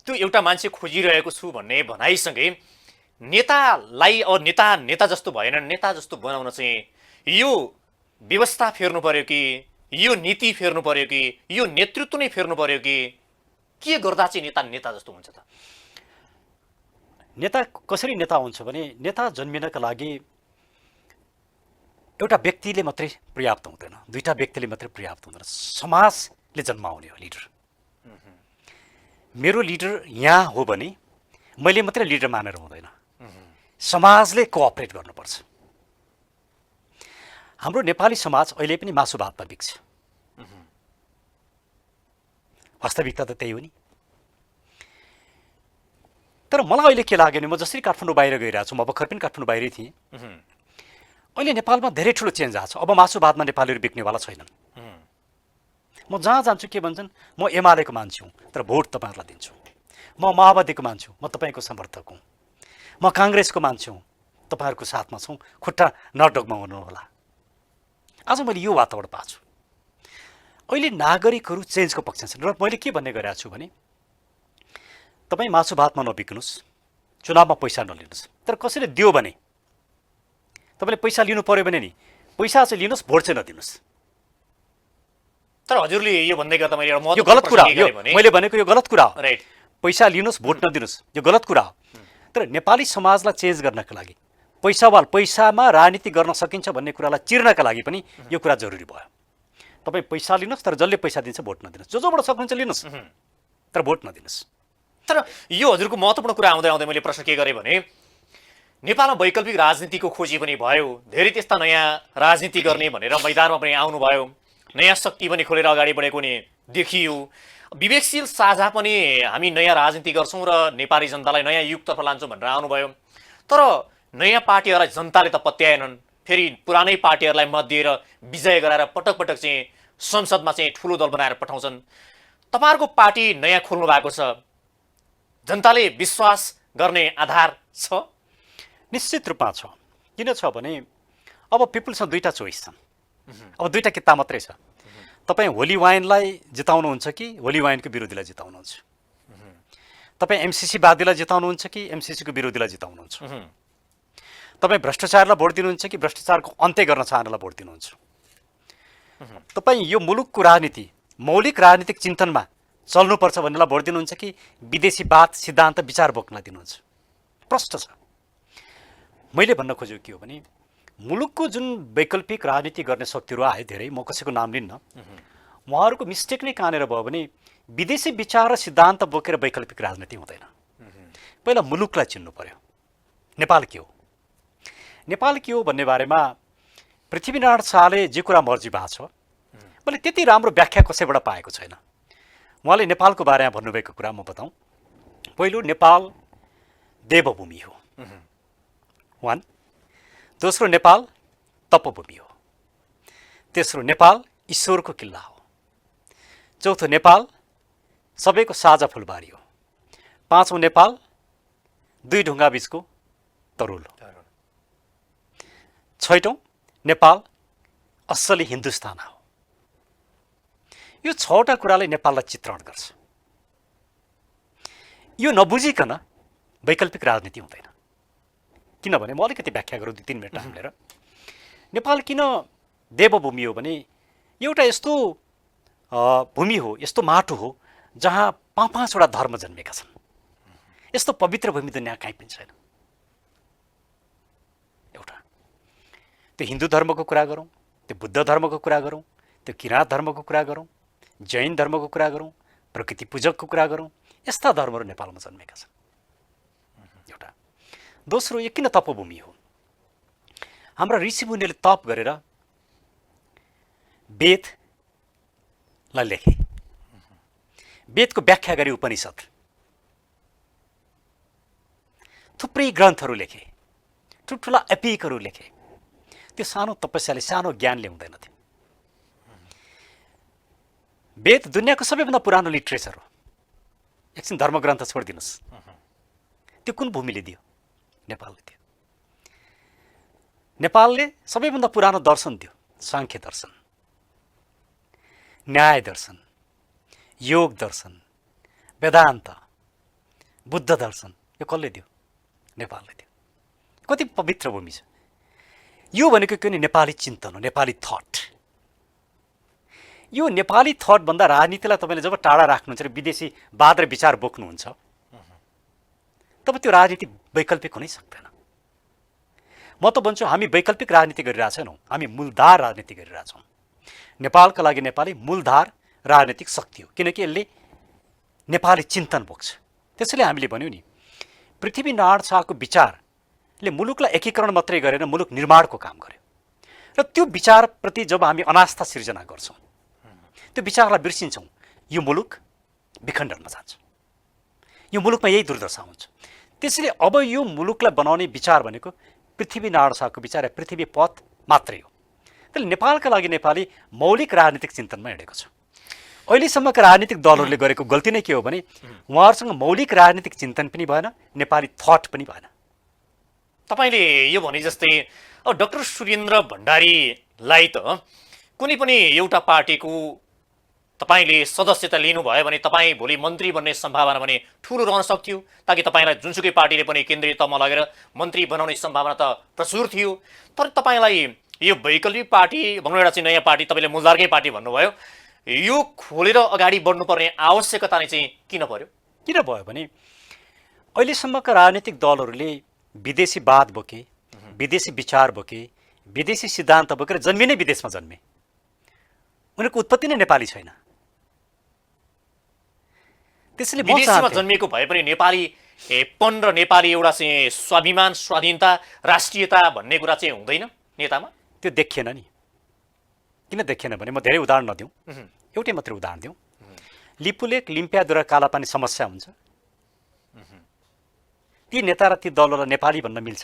त्यो एउटा मान्छे खोजिरहेको छु भन्ने भनाइसँगै नेतालाई नेता जस्तो भएन, नेता जस्तो बनाउन चाहिँ यो व्यवस्था फेर्नु पर्यो कि यो नीति फेर्नु पर्यो कि यो नेतृत्व नै फेर्नु पर्यो कि के गर्दा चाहिँ नेता जस्तो हुन्छ त? नेता कसरी नेता हुन्छ भने नेता जन्मिनका लागि एउटा व्यक्तिले मात्रै पर्याप्त हुँदैन, दुईटा व्यक्तिले मात्रै पर्याप्त हुँदैन, समाजले जन्माउने हो लिडर। मेरो लिडर यहाँ हो भने मैले मात्रै लिडर मानेर हुँदैन, समाजले कोअपरेट गर्नुपर्छ। हाम्रो नेपाली समाज अहिले पनि मासुभातमा बिक्छ। वास्तविकता त त्यही हो नि। तर मलाई अहिले के लाग्यो भने म जसरी काठमाडौँ बाहिर गइरहेको छु, म भर्खर पनि काठमाडौँ बाहिरै थिएँ, अहिले नेपालमा धेरै ठुलो चेन्ज आएको छ। अब मासुभातमा नेपालीहरू बिक्नेवाला छैनन्। म जहाँ जान्छु के भन्छन्, म एमालेको मान्छे हुँ तर भोट तपाईँहरूलाई दिन्छु, म माओवादीको मान्छे हुँ, म तपाईँको समर्थक हुँ, म काङ्ग्रेसको मान्छे हुँ, तपाईँहरूको साथमा छौँ, खुट्टा नडगमाउनु होला। आज मैले यो वातावरण पाएको छु। अहिले नागरिकहरू चेन्जको पक्षमा छन् र मैले के भन्ने गरेको छु भने तपाईँ मासु भातमा नबिक्नुहोस्, चुनावमा पैसा नलिनुहोस्, तर कसैले दियो भने तपाईँले पैसा लिनु पर्यो भने नि पैसा चाहिँ लिनुहोस्, भोट चाहिँ नदिनुहोस्। तर हजुरले यो भन्दै गर्दा मैले एउटा यो गलत कुरा हो। यो भने मैले भनेको यो गलत कुरा हो। राइट, पैसा लिनुहोस्, भोट नदिनुहोस्, यो गलत कुरा हो। तर नेपाली समाजलाई चेन्ज गर्नका लागि पैसामा राजनीति गर्न सकिन्छ भन्ने कुरालाई चिर्नका लागि पनि यो कुरा जरुरी भयो। तपाईँ पैसा लिनुहोस्, तर जसले पैसा दिन्छ भोट नदिनुहोस्। जोबाट सक्नुहुन्छ लिनुहोस्, तर भोट नदिनुहोस्। तर यो हजुरको महत्त्वपूर्ण कुरा आउँदै आउँदै मैले प्रश्न के गरेँ भने नेपालमा वैकल्पिक राजनीतिको खोजी पनि भयो, धेरै त्यस्ता नयाँ राजनीति गर्ने भनेर मैदानमा पनि आउनुभयो, नयाँ शक्ति पनि खोलेर अगाडि बढेको नि देखियो। विवेकशील साझा पनि हामी नयाँ राजनीति गर्छौँ र नेपाली जनतालाई नयाँ युगतर्फ लान्छौँ भनेर आउनुभयो। तर नयाँ पार्टीहरूलाई जनताले त पत्याएनन्, फेरि पुरानै पार्टीहरूलाई मत दिएर विजय गराएर पटक पटक चाहिँ संसदमा चाहिँ ठुलो दल बनाएर पठाउँछन्। तपाईँहरूको पार्टी नयाँ खोल्नु भएको छ, जनताले विश्वास गर्ने आधार छ? निश्चित रूपमा छ। किन छ भने अब पिपुल्समा दुईवटा चोइस छन्, अब दुईवटा किता मात्रै छ। तपाईँ होली वाइनलाई जिताउनुहुन्छ कि होली वाइनको विरोधीलाई जिताउनुहुन्छ? तपाईँ एमसिसीवादीलाई जिताउनुहुन्छ कि एमसिसीको विरोधीलाई जिताउनुहुन्छ? तपाईँ भ्रष्टाचारलाई भोट दिनुहुन्छ कि भ्रष्टाचारको अन्त्य गर्न चाहनेलाई भोट दिनुहुन्छ? तपाईँ यो मुलुकको राजनीति मौलिक राजनीतिक चिन्तनमा चल्नुपर्छ भन्नेलाई भोट दिनुहुन्छ कि विदेशीवाद सिद्धान्त विचार बोक्नलाई दिनुहुन्छ? प्रश्न छ। मैले भन्न खोजेको के हो भने मुलुकको जुन वैकल्पिक राजनीति गर्ने शक्तिहरू आए धेरै, म कसैको नाम लिन्न, उहाँहरूको मिस्टेक नै कहाँनिर भयो भने विदेशी विचार र सिद्धान्त बोकेर वैकल्पिक राजनीति हुँदैन। पहिला मुलुकलाई चिन्नु पर्यो। नेपाल के हो, नेपाल के हो भन्ने बारेमा पृथ्वीनारायण शाहले जे कुरा मर्जी भएको छ, मैले त्यति राम्रो व्याख्या कसैबाट पाएको छैन। उहाँले नेपालको बारेमा भन्नुभएको कुरा म बताउँ। पहिलो, नेपाल देवभूमि हो, वान। दोस्रो, नेपाल तपभूमि हो। तेस्रो, नेपाल ईश्वरको किल्ला हो। चौथो, नेपाल सबैको साझा फुलबारी हो। पाँचौँ, नेपाल दुई ढुङ्गा बीचको तरुल हो। छैटौँ, नेपाल असली हिन्दुस्तान हो। यो छवटा कुराले नेपाललाई चित्रण गर्छ। यो नबुझिकन वैकल्पिक राजनीति हुँदैन। किनभने म अलिकति व्याख्या गरौँ 2-3 मिनट टाइम लिएर। नेपाल किन देवभूमि हो भने एउटा यस्तो भूमि हो, यस्तो माटो हो जहाँ 5-5वटा धर्म जन्मेका छन्। यस्तो पवित्र भूमि दुनियाँ कहीँ पनि छैन। एउटा त्यो हिन्दू धर्मको कुरा गरौँ, त्यो बुद्ध धर्मको कुरा गरौँ, त्यो किराँत धर्मको कुरा गरौँ, जैन धर्मको कुरा गरौँ, प्रकृति पूजकको कुरा गरौँ, यस्ता धर्महरू नेपालमा जन्मेका छन्। एउटा। दोस्रो, यो किन तपभूमि हो? हाम्रा ऋषिमुनिले तप गरेर वेदलाई लेखे, वेदको व्याख्या गरे उपनिषद, थुप्रै ग्रन्थहरू लेखे, ठुल्ठुला एपिकहरू लेखे। त्यो सानो तपस्याले, सानो ज्ञानले हुँदैन थियो। वेद दुनियाँको सबैभन्दा पुरानो लिट्रेचर हो। एकछिन धर्मग्रन्थ छोडिदिनुहोस्, त्यो कुन भूमिले दियो? नेपालले दियो। नेपालले सबैभन्दा पुरानो दर्शन दियो, साङ्ख्य दर्शन, न्याय दर्शन, योग दर्शन, वेदान्त, बुद्ध दर्शन। यो कसले दियो? नेपालले दियो। कति पवित्र भूमि छ यो भनेको के नि? नेपाली चिन्तन हो, नेपाली थट। यो नेपाली थटभन्दा राजनीतिलाई तपाईँले जब टाढा राख्नुहुन्छ र विदेशी वाद र विचार बोक्नुहुन्छ तब त्यो राजनीति वैकल्पिक हुनै सक्दैन। म त भन्छु हामी वैकल्पिक राजनीति गरिरहेका छैनौँ, हामी मूलधार राजनीति गरिरहेछौँ। नेपालका लागि नेपाली मूलधार राजनीतिक शक्ति हो, किनकि यसले नेपाली चिन्तन बोक्छ। त्यसैले हामीले भन्यौँ नि, पृथ्वीनारायण शाहको विचारले मुलुकलाई एकीकरण मात्रै गरेर मुलुक निर्माणको काम गर्यो। र त्यो विचारप्रति जब हामी अनास्था सिर्जना गर्छौँ, त्यो विचारलाई बिर्सिन्छौँ, यो मुलुक विखण्डनमा जान्छ। यो मुलुकमा यही दुर्दशा हुन्छ। त्यसैले अब यो मुलुकलाई बनाउने विचार भनेको पृथ्वीनारायण शाहको विचार, पृथ्वी पथ मात्रै हो। त्यसले नेपालका लागि नेपाली मौलिक राजनीतिक चिन्तनमा हिँडेको छ। अहिलेसम्मका राजनीतिक दलहरूले गरेको गल्ती नै के हो भने उहाँहरूसँग मौलिक राजनीतिक चिन्तन पनि भएन, नेपाली थट पनि भएन। तपाईँले यो भने जस्तै अब डाक्टर सुरेन्द्र भण्डारीलाई त कुनै पनि एउटा पार्टीको तपाईँले सदस्यता लिनुभयो भने तपाईँ भोलि मन्त्री बन्ने सम्भावना भने ठुलो रहन सक्थ्यो, ताकि तपाईँलाई जुनसुकै पार्टीले पनि केन्द्रीय तहमा लगेर मन्त्री बनाउने सम्भावना त प्रचुर थियो। तर तपाईँलाई यो वैकल्पिक पार्टी भनौँ, एउटा चाहिँ नयाँ पार्टी, तपाईँले मूलधारकै पार्टी भन्नुभयो, यो खोलेर अगाडि बढ्नुपर्ने आवश्यकता नै चाहिँ किन पर्यो? किन भयो भने अहिलेसम्मका राजनीतिक दलहरूले विदेशीवाद बोके, विदेशी विचार बोके, विदेशी सिद्धान्त बोकेर जन्मिनै विदेशमा जन्मे। उनीहरूको उत्पत्ति नै नेपाली छैन। त्यसैले म विदेशमा चाहन्थे जन्मिएको भए पनि नेपाली पन र नेपाली एउटा चाहिँ स्वाभिमान, स्वाधीनता, राष्ट्रियता भन्ने कुरा चाहिँ हुँदैन नेतामा? त्यो देखिएन नि। किन देखिएन भने म धेरै उदाहरण नदिउँ, एउटै मात्रै उदाहरण दिउँ। लिपुलेक, लिम्पियाद्वारा कालापानी समस्या हुन्छ, ती नेता र ती दलहरूलाई नेपाली भन्न मिल्छ?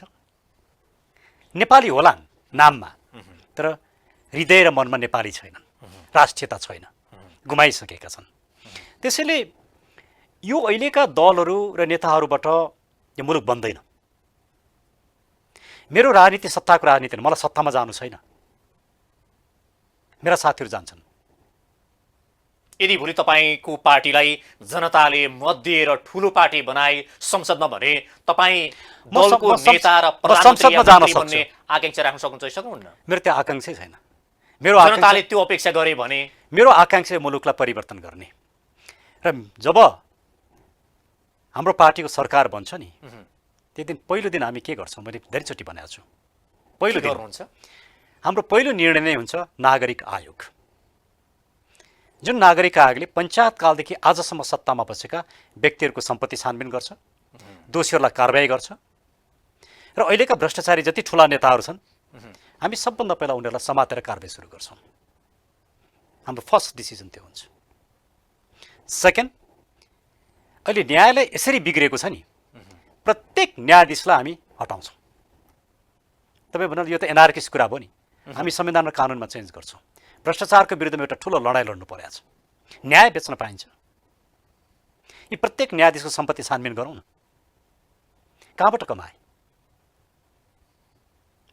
नेपाली होलान् नाममा, तर हृदय र मनमा नेपाली छैनन्, राष्ट्रियता छैन, गुमाइसकेका छन्। त्यसैले यो अहिलेका दलहरू र नेताहरूबाट यो मुलुक बन्दैन। मेरो राजनीति सत्ताको राजनीति होइन, मलाई सत्तामा जानु छैन, मेरा साथीहरू जान्छन्। यदि भोलि तपाईँको पार्टीलाई जनताले मत दिएर ठुलो पार्टी बनाए संसदमा भने तपाईँ दलको नेता र प्रधानमन्त्री या मन्त्री बन्ने आकांक्षा राख्न सक्नुहुन्छ कि सक्नुहुन्न? मेरो त्यो आकांक्षै छैन। मेरो जनताले त्यो अपेक्षा गरे भने मेरो आकांक्षा मुलुकलाई परिवर्तन गर्ने। र जब हाम्रो पार्टीको सरकार बन्छ नि, त्यो दिन पहिलो दिन हामी के गर्छौँ, मैले धेरैचोटि भनेको छु। पहिलो दिन गर्नुहुन्छ हाम्रो पहिलो निर्णय नै हुन्छ नागरिक आयोग। जुन नागरिक आयोगले पञ्चायत कालदेखि आजसम्म सत्तामा बसेका व्यक्तिहरूको सम्पत्ति छानबिन गर्छ, दोषीहरूलाई कारबाही गर्छ, र अहिलेका भ्रष्टाचारी जति ठुला नेताहरू छन् हामी सबभन्दा पहिला उनीहरूलाई समातेर कारबाही सुरु गर्छौँ। हाम्रो फर्स्ट डिसिजन त्यो हुन्छ। सेकेन्ड, अहिले न्यायालय यसरी बिग्रेको छ नि, प्रत्येक न्यायाधीशलाई हामी हटाउँछौँ। तपाईँ भन्नु यो त एनार्किस्ट कुरा भयो नि, हामी संविधान र कानुनमा चेन्ज गर्छौँ। भ्रष्टाचारको विरुद्धमा एउटा ठुलो लडाइँ लड्नु परेको छ। न्याय बेच्न पाइन्छ। यी प्रत्येक न्यायाधीशको सम्पत्ति छानबिन गरौँ न, कहाँबाट कमाए?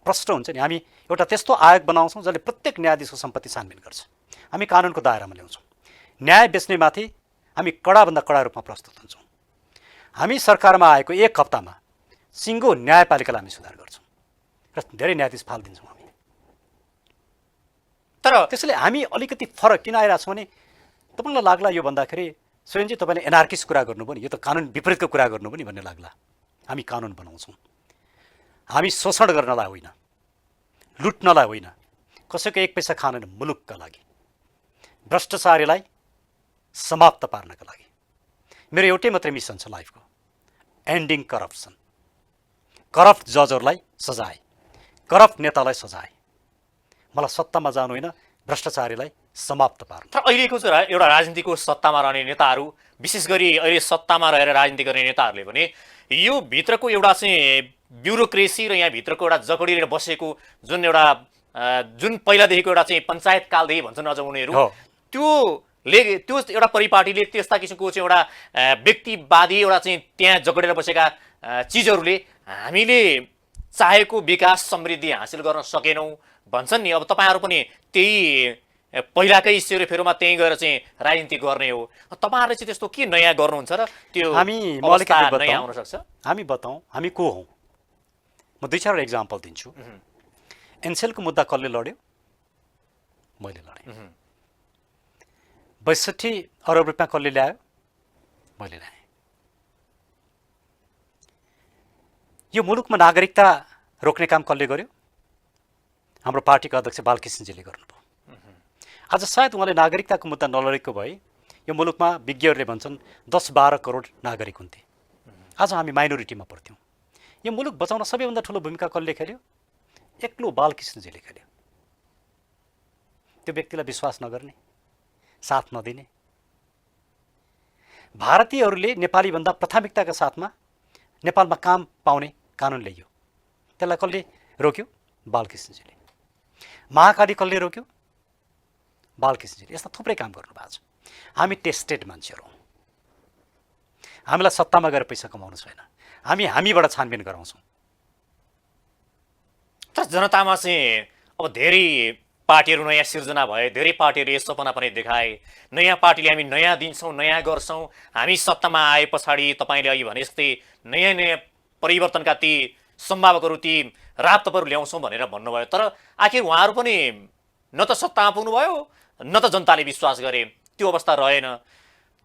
प्रश्न हुन्छ नि। हामी एउटा त्यस्तो आयोग बनाउँछौँ जसले प्रत्येक न्यायाधीशको सम्पत्ति छानबिन गर्छ। हामी कानुनको दायरामा ल्याउँछौँ। न्याय बेच्नेमाथि हामी कडाभन्दा कडा रूपमा प्रस्तुत हुन्छौँ। हामी सरकारमा आएको एक हप्तामा सिङ्गो न्यायपालिकालाई हामी सुधार गर्छौँ र धेरै न्यायाधीश फालिदिन्छौँ हामी। तर त्यसैले हामी अलिकति फरक किन आइरहेको छौँ भने तपाईँलाई लाग्ला यो भन्दाखेरि स्वयंजी तपाईँले एनार्किस्ट कुरा गर्नुभयो नि, यो त कानुन विपरीतको कुरा गर्नुभयो नि भन्ने लाग्ला। हामी कानुन बनाउँछौँ। हामी शोषण गर्नलाई होइन, लुट्नलाई होइन, कसैको एक पैसा खान होइन, मुलुकका लागि, भ्रष्टाचारीलाई समाप्त पार्नका लागि। मेरो एउटै मात्रै मिसन छ लाइफको, एन्डिङ करप्सन। करप्ट जजहरूलाई सजाय, करप्ट नेतालाई सजाय। मलाई सत्तामा जानु होइन, भ्रष्टाचारीलाई समाप्त पार्नु। तर अहिलेको चाहिँ एउटा राजनीतिको सत्तामा रहने नेताहरू, विशेष गरी अहिले सत्तामा रहेर राजनीति गर्ने नेताहरूले भने यो भित्रको एउटा चाहिँ ब्युरोक्रेसी र यहाँ भित्रको एउटा जकडिएर बसेको जुन पहिलादेखिको एउटा चाहिँ पञ्चायत कालदेखि भन्छन् अझ उनीहरू, त्यो एउटा परिपाटीले त्यस्ता किसिमको चाहिँ एउटा व्यक्तिवादी एउटा चाहिँ त्यहाँ जगडेर बसेका चिजहरूले हामीले चाहेको विकास समृद्धि हासिल गर्न सकेनौँ भन्छन् नि। अब तपाईँहरू पनि त्यही पहिलाकै सेरोफेरोमा त्यहीँ गएर चाहिँ राजनीति गर्ने हो। तपाईँहरूले चाहिँ त्यस्तो के नयाँ गर्नुहुन्छ र त्यो अवस्था नयाँ आउन सक्छ? हामी बताउँ हामी को हौँ। म दुई चारवटा इक्जाम्पल दिन्छु। एनसेलको मुद्दा कसले लड्यो? मैले लडेँ। 62 अरब रुपियाँ कसले ल्यायो? मैले ल्याएँ। यो मुलुकमा नागरिकता रोक्ने काम कसले गर्यो? हाम्रो पार्टीका अध्यक्ष बालकृष्णजीले गर्नुभयो। आज सायद उहाँले नागरिकताको मुद्दा नलडेको भए यो मुलुकमा विज्ञहरूले भन्छन् 10-12 करोड नागरिक हुन्थे। आज हामी माइनोरिटीमा पर्थ्यौँ। यो मुलुक बचाउन सबैभन्दा ठुलो भूमिका कसले खेल्यो? एक्लो बालकृष्णजीले खेल्यो। त्यो व्यक्तिलाई विश्वास नगर्ने, साथ नदिने, भारतीयहरूले नेपालीभन्दा प्राथमिकताका साथमा नेपालमा काम पाउने कानुन ल्याइयो। त्यसलाई कसले रोक्यो? बालकृष्णजीले। महाकाली कसले रोक्यो? बालकृष्णजीले। यस्ता थुप्रै काम गर्नुभएको छ। हामी टेस्टेड मान्छेहरू हौँ। हामीलाई सत्तामा गएर पैसा कमाउनु छैन। हामीबाट छानबिन गराउँछौँ। तर जनतामा चाहिँ अब धेरै पार्टीहरू नयाँ सिर्जना भए, धेरै पार्टीहरू यो सपना पनि देखाए, नयाँ पार्टीले हामी नयाँ दिन्छौँ, नयाँ गर्छौँ, हामी सत्तामा आए पछाडि तपाईँले अहिले भने जस्तै नयाँ नयाँ परिवर्तनका ती सम्भावकहरू, ती राप्तहरू ल्याउँछौँ भनेर भन्नुभयो। तर आखिर उहाँहरू पनि न त सत्तामा पुग्नुभयो न त जनताले विश्वास गरे, त्यो अवस्था रहेन।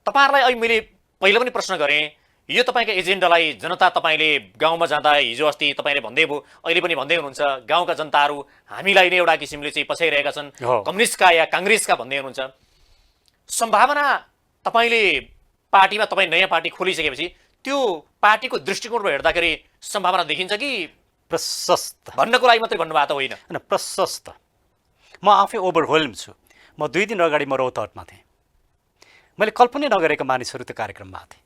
तपाईँहरूलाई अहिले मैले पहिला पनि प्रश्न गरेँ, यो तपाईँको एजेन्डालाई जनता, तपाईँले गाउँमा जाँदा हिजो अस्ति तपाईँले भन्दै भयो, अहिले पनि भन्दै हुनुहुन्छ, गाउँका जनताहरू हामीलाई नै एउटा किसिमले चाहिँ पछ्याइरहेका छन्, कम्युनिस्टका या काङ्ग्रेसका भन्दै हुनुहुन्छ। सम्भावना तपाईँले पार्टीमा, तपाईँ नयाँ पार्टी खोलिसकेपछि त्यो पार्टीको दृष्टिकोणबाट हेर्दाखेरि सम्भावना देखिन्छ कि प्रशस्त? भन्नको लागि मात्रै भन्नुभएको त होइन? होइन, प्रशस्त। म आफै ओभरवेल्म छु। म 2 दिन अगाडि म रौतहटमा थिएँ। मैले कल्पनै नगरेका मानिसहरू त्यो कार्यक्रममा थिए।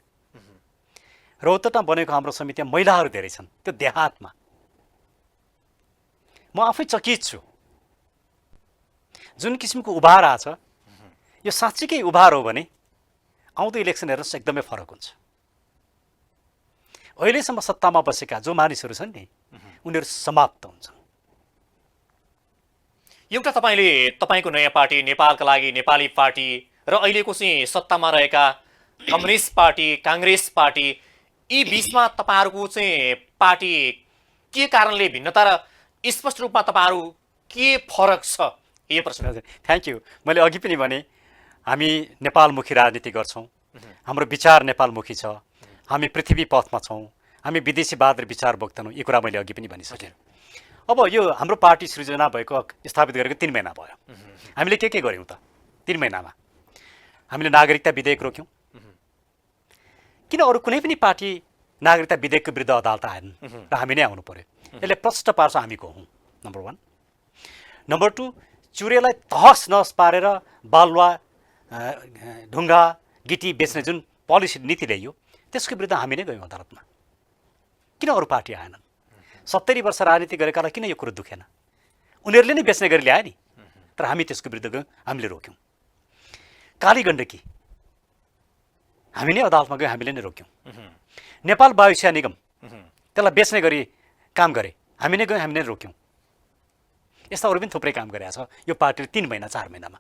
रौतहटमा बनेको हाम्रो समितिमा महिलाहरू धेरै छन्, त्यो देहातमा। म आफै चकित छु। जुन किसिमको उभार आछ, यो साँच्चीकै उभार हो भने आउँदो इलेक्सन हेर्नुहोस् एकदमै फरक हुन्छ। अहिलेसम्म सत्तामा बसेका जो मानिसहरू छन् नि, उनीहरू समाप्त हुन्छन्। एउटा तपाईँको नयाँ पार्टी नेपालका लागि नेपाली पार्टी र अहिलेको चाहिँ सत्तामा रहेका कम्युनिस्ट पार्टी, काङ्ग्रेस पार्टी, यी बिचमा तपाईँहरूको चाहिँ पार्टी के कारणले भिन्नता र स्पष्ट रूपमा तपाईँहरू के फरक छ, यो प्रश्न। Thank you. मैले अघि पनि भने हामी नेपालमुखी राजनीति गर्छौँ, हाम्रो विचार नेपालमुखी छ, हामी पृथ्वी पथमा छौँ, हामी विदेशीवाद र विचार बोक्दैनौँ, यो कुरा मैले अघि पनि भनिसकेँ। अब यो हाम्रो पार्टी सृजना भएको, स्थापित गरेको 3 महिना भयो। हामीले के गऱ्यौँ त 3 महिनामा? हामीले नागरिकता विधेयक रोक्यौँ। किन अरू कुनै पनि पार्टी नागरिकता विधेयकको विरुद्ध अदालत आएन र हामी नै आउनु पर्यो? यसले प्रष्ट पार्छ हामी को हौँ, नम्बर 1। नम्बर 2, चुरेलाई तहस नहस पारेर बालुवा, ढुङ्गा, गिटी बेच्ने जुन पोलिसी नीति ल्याइयो, त्यसको विरुद्ध हामी नै गयौँ अदालतमा। किन अरू पार्टी आएनन्? 70 वर्ष राजनीति गरेकालाई किन यो कुरो दुखेन? उनीहरूले नै बेच्ने गरी ल्याए नि, तर हामी त्यसको विरुद्ध गयौँ, हामीले रोक्यौँ। काली गण्डकी हामी नै अदालतमा गयौँ, हामीले नै रोक्यौँ। नेपाल वायुसेना निगम, त्यसलाई बेच्ने गरी काम गरे, हामी नै गयौँ, हामी नै रोक्यौँ। यस्ता अरू पनि थुप्रै काम गरेका छ यो पार्टीले 3 महिना 4 महिनामा।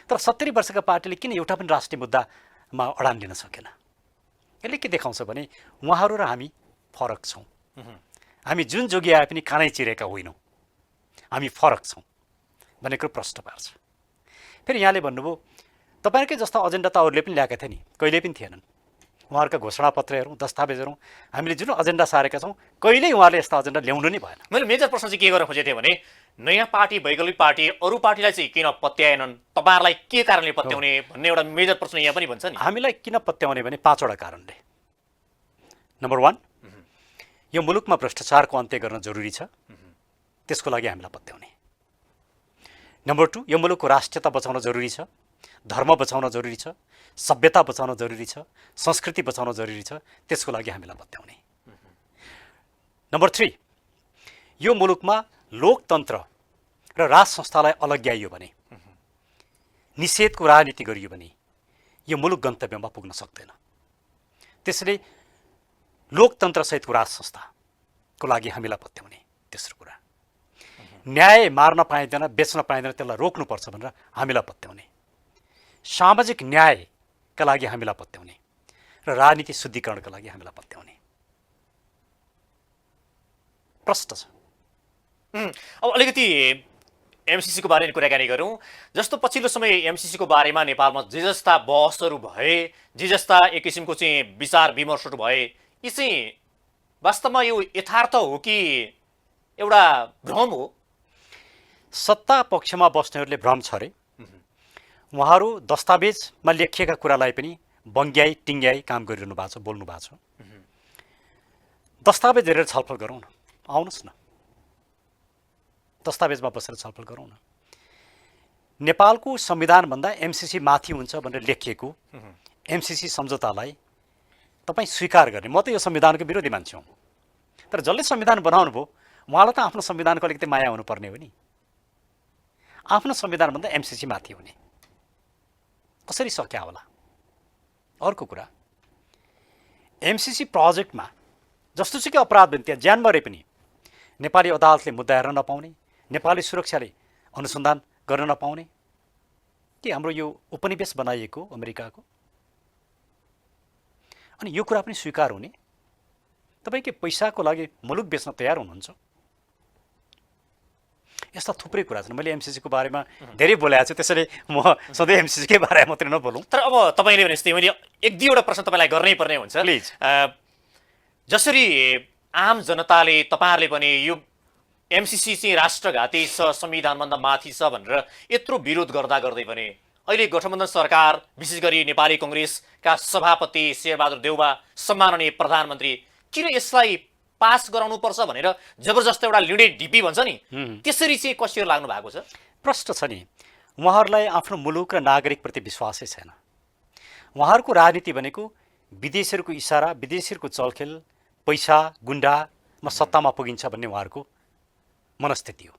तर 70 वर्षका पार्टीले किन एउटा पनि राष्ट्रिय मुद्दामा अडान लिन सकेन? यसले के देखाउँछ भने उहाँहरू र हामी फरक छौँ। हामी जुन जोगी आए पनि कानै चिरेका होइनौँ, हामी फरक छौँ भन्ने कुरो प्रष्ट पार्छ। फेरि यहाँले भन्नुभयो तपाईँहरूकै जस्ता एजेन्डा त अरूले पनि ल्याएका थिए नि, कहिले पनि थिएनन्। उहाँहरूका घोषणापत्र हेरौँ, दस्तावेज हेरौँ, हामीले जुन एजेन्डा सारेका छौँ, कहिल्यै उहाँहरूले यस्ता एजेन्डा ल्याउनु नै भएन। मैले मेजर प्रश्न चाहिँ के गर्न खोजेको थिएँ भने नयाँ पार्टी, वैकल्पिक पार्टी, अरू पार्टीलाई चाहिँ किन पत्याएनन्, तपाईँहरूलाई के कारणले पत्याउने भन्ने एउटा मेजर प्रश्न यहाँ पनि भन्छ नि। हामीलाई किन पत्याउने भने 5 वटा कारणले। नम्बर 1, यो मुलुकमा भ्रष्टाचारको अन्त्य गर्न जरुरी छ, त्यसको लागि हामीलाई पत्याउने। नम्बर 2, यो मुलुकको राष्ट्रियता बचाउन जरुरी छ, धर्म बचाउन जरुरी छ, सभ्यता बचाउन जरुरी छ, संस्कृति बचाउन जरुरी छ, त्यसको लागि हामीलाई पत्याउने। नम्बर 3, यो मुलुकमा लोकतन्त्र र राज संस्थालाई अलग्याइयो भने, निषेधको राजनीति गरियो भने यो मुलुक गन्तव्यमा पुग्न सक्दैन। त्यसैले लोकतन्त्रसहितको राज संस्थाको लागि हामीलाई पत्याउने। तेस्रो कुरा, न्याय मार्न पाइँदैन, बेच्न पाइँदैन, त्यसलाई रोक्नुपर्छ भनेर हामीलाई पत्याउने। सामाजिक न्यायका लागि हामीलाई पत्याउने र राजनीति शुद्धिकरणका लागि हामीलाई पत्याउने। प्रष्ट छ। अब अलिकति एमसिसीको बारेमा कुराकानी गरौँ। जस्तो पछिल्लो समय एमसिसीको बारेमा नेपालमा जे जस्ता बहसहरू भए, जे जस्ता एक किसिमको चाहिँ विचार विमर्शहरू भए, यी चाहिँ वास्तवमा यो यथार्थ हो कि एउटा भ्रम हो? सत्ता पक्षमा बस्नेहरूले भ्रम छ अरे। उहाँहरू दस्तावेजमा लेखिएका कुरालाई पनि बङ्ग्याई टिङ्ग्याई काम गरिरहनु भएको छ, बोल्नु भएको छ। दस्तावेज हेरेर छलफल गरौँ न, आउनुहोस् न, दस्तावेजमा बसेर छलफल गरौँ न। नेपालको संविधानभन्दा एमसिसी माथि हुन्छ भनेर लेखिएको एमसिसी सम्झौतालाई तपाईँ स्वीकार गर्ने, म त यो संविधानको विरोधी मान्छे हुँ, तर जसले संविधान बनाउनु भयो उहाँलाई त आफ्नो संविधानको अलिकति माया हुनुपर्ने हो नि। आफ्नो संविधानभन्दा एमसिसी माथि हुने कसरी सक्या होला? अर्को कुरा, एमसिसी प्रोजेक्टमा जस्तोसुकै अपराध भने त्यहाँ ज्यान मरे पनि नेपाली अदालतले मुद्दा हेर्न नपाउने, नेपाली सुरक्षाले अनुसन्धान गर्न नपाउने, के हाम्रो यो उपनिवेश बनाइएको अमेरिकाको? अनि यो कुरा पनि स्वीकार हुने? तपाईँ के पैसाको लागि मुलुक बेच्न तयार हुनुहुन्छ? यस्ता थुप्रै कुरा छन्। मैले एमसिसीको बारेमा धेरै बोलेको छु, त्यसैले म सधैँ एमसिसीकै बारेमा मात्रै नबोलौँ। तर अब तपाईँले भने जस्तै मैले एक दुईवटा प्रश्न तपाईँलाई गर्नै पर्ने हुन्छ। प्लिज। जसरी आम जनताले तपाईँहरूले पनि यो एमसिसी चाहिँ राष्ट्रघाती छ, संविधानभन्दा माथि छ भनेर यत्रो विरोध गर्दा गर्दै पनि अहिले गठबन्धन सरकार, विशेष गरी नेपाली कङ्ग्रेसका सभापति शेरबहादुर देउवा, सम्माननीय प्रधानमन्त्री किन यसलाई पास गराउनुपर्छ भनेर जबरजस्त एउटा लिँडे ढिपी भन्छ नि, त्यसरी चाहिँ कसरी लाग्नु भएको छ? प्रश्न छ नि, उहाँहरूलाई आफ्नो मुलुक र नागरिकप्रति विश्वासै छैन। उहाँहरूको राजनीति भनेको विदेशीहरूको इसारा, विदेशीहरूको चलखेल, पैसा, गुन्डामा सत्तामा पुगिन्छ भन्ने उहाँहरूको मनस्थिति हो।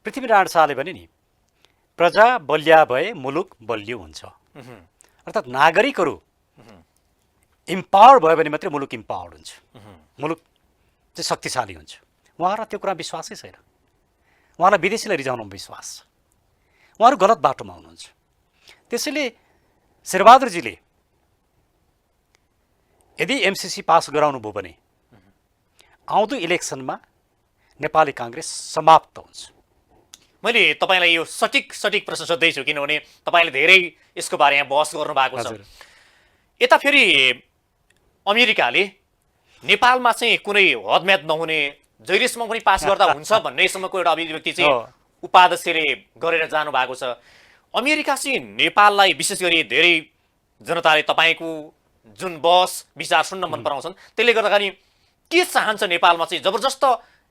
पृथ्वीनारायण शाहले भने नि, प्रजा बलिया भए मुलुक बलियो हुन्छ। अर्थात् नागरिकहरू इम्पावर भयो भने मात्रै मुलुक इम्पावर्ड हुन्छ, मुलुक चाहिँ शक्तिशाली हुन्छ। उहाँहरूलाई त्यो कुरा विश्वासै छैन। उहाँलाई विदेशीलाई रिझाउनुमा विश्वास छ। उहाँहरू गलत बाटोमा हुनुहुन्छ। त्यसैले शेरबहादुरजीले यदि एमसिसी पास गराउनु भयो भने आउँदो इलेक्सनमा नेपाली काङ्ग्रेस समाप्त हुन्छ। मैले तपाईँलाई यो सठिक प्रश्न सोध्दैछु, किनभने तपाईँले धेरै यसको बारेमा बहस गर्नु भएको छ। यता फेरि अमेरिकाले नेपालमा चाहिँ कुनै हदम्याद नहुने, जहिलेसम्म पनि पास गर्दा हुन्छ भन्नेसम्मको एउटा अभिव्यक्ति चाहिँ उपाध्यक्षले गरेर जानु भएको छ। अमेरिका चाहिँ नेपाललाई विशेष गरी धेरै जनताले तपाईँको जुन बहस विचार सुन्न मन पराउँछन्, त्यसले गर्दाखेरि के चाहन्छ नेपालमा चाहिँ जबरजस्त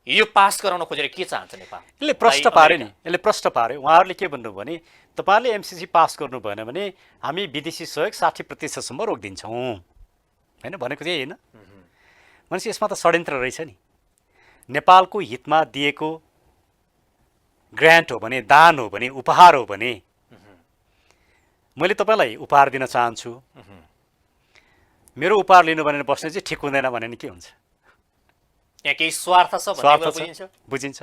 यो पास गराउन खोजेर के चाहन्छ नेपाल? यसले प्रश्न पार्यो नि, यसले प्रश्न पार्यो। उहाँहरूले के भन्नु भने तपाईँले एमसिसी पास गर्नु भएन भने हामी विदेशी सहयोग 60% रोकिदिन्छौँ, होइन भनेको चाहिँ होइन। भनेपछि यसमा त षड्यन्त्र रहेछ नि। नेपालको हितमा दिएको ग्रान्ट हो भने, दान हो भने, उपहार हो भने मैले तपाईँलाई उपहार दिन चाहन्छु, मेरो उपहार लिनु भनेर बस्ने चाहिँ ठिक हुँदैन भने नि के हुन्छ? यहाँ केही स्वार्थ छ भन्ने बुझिन्छ। बुझिन्छ।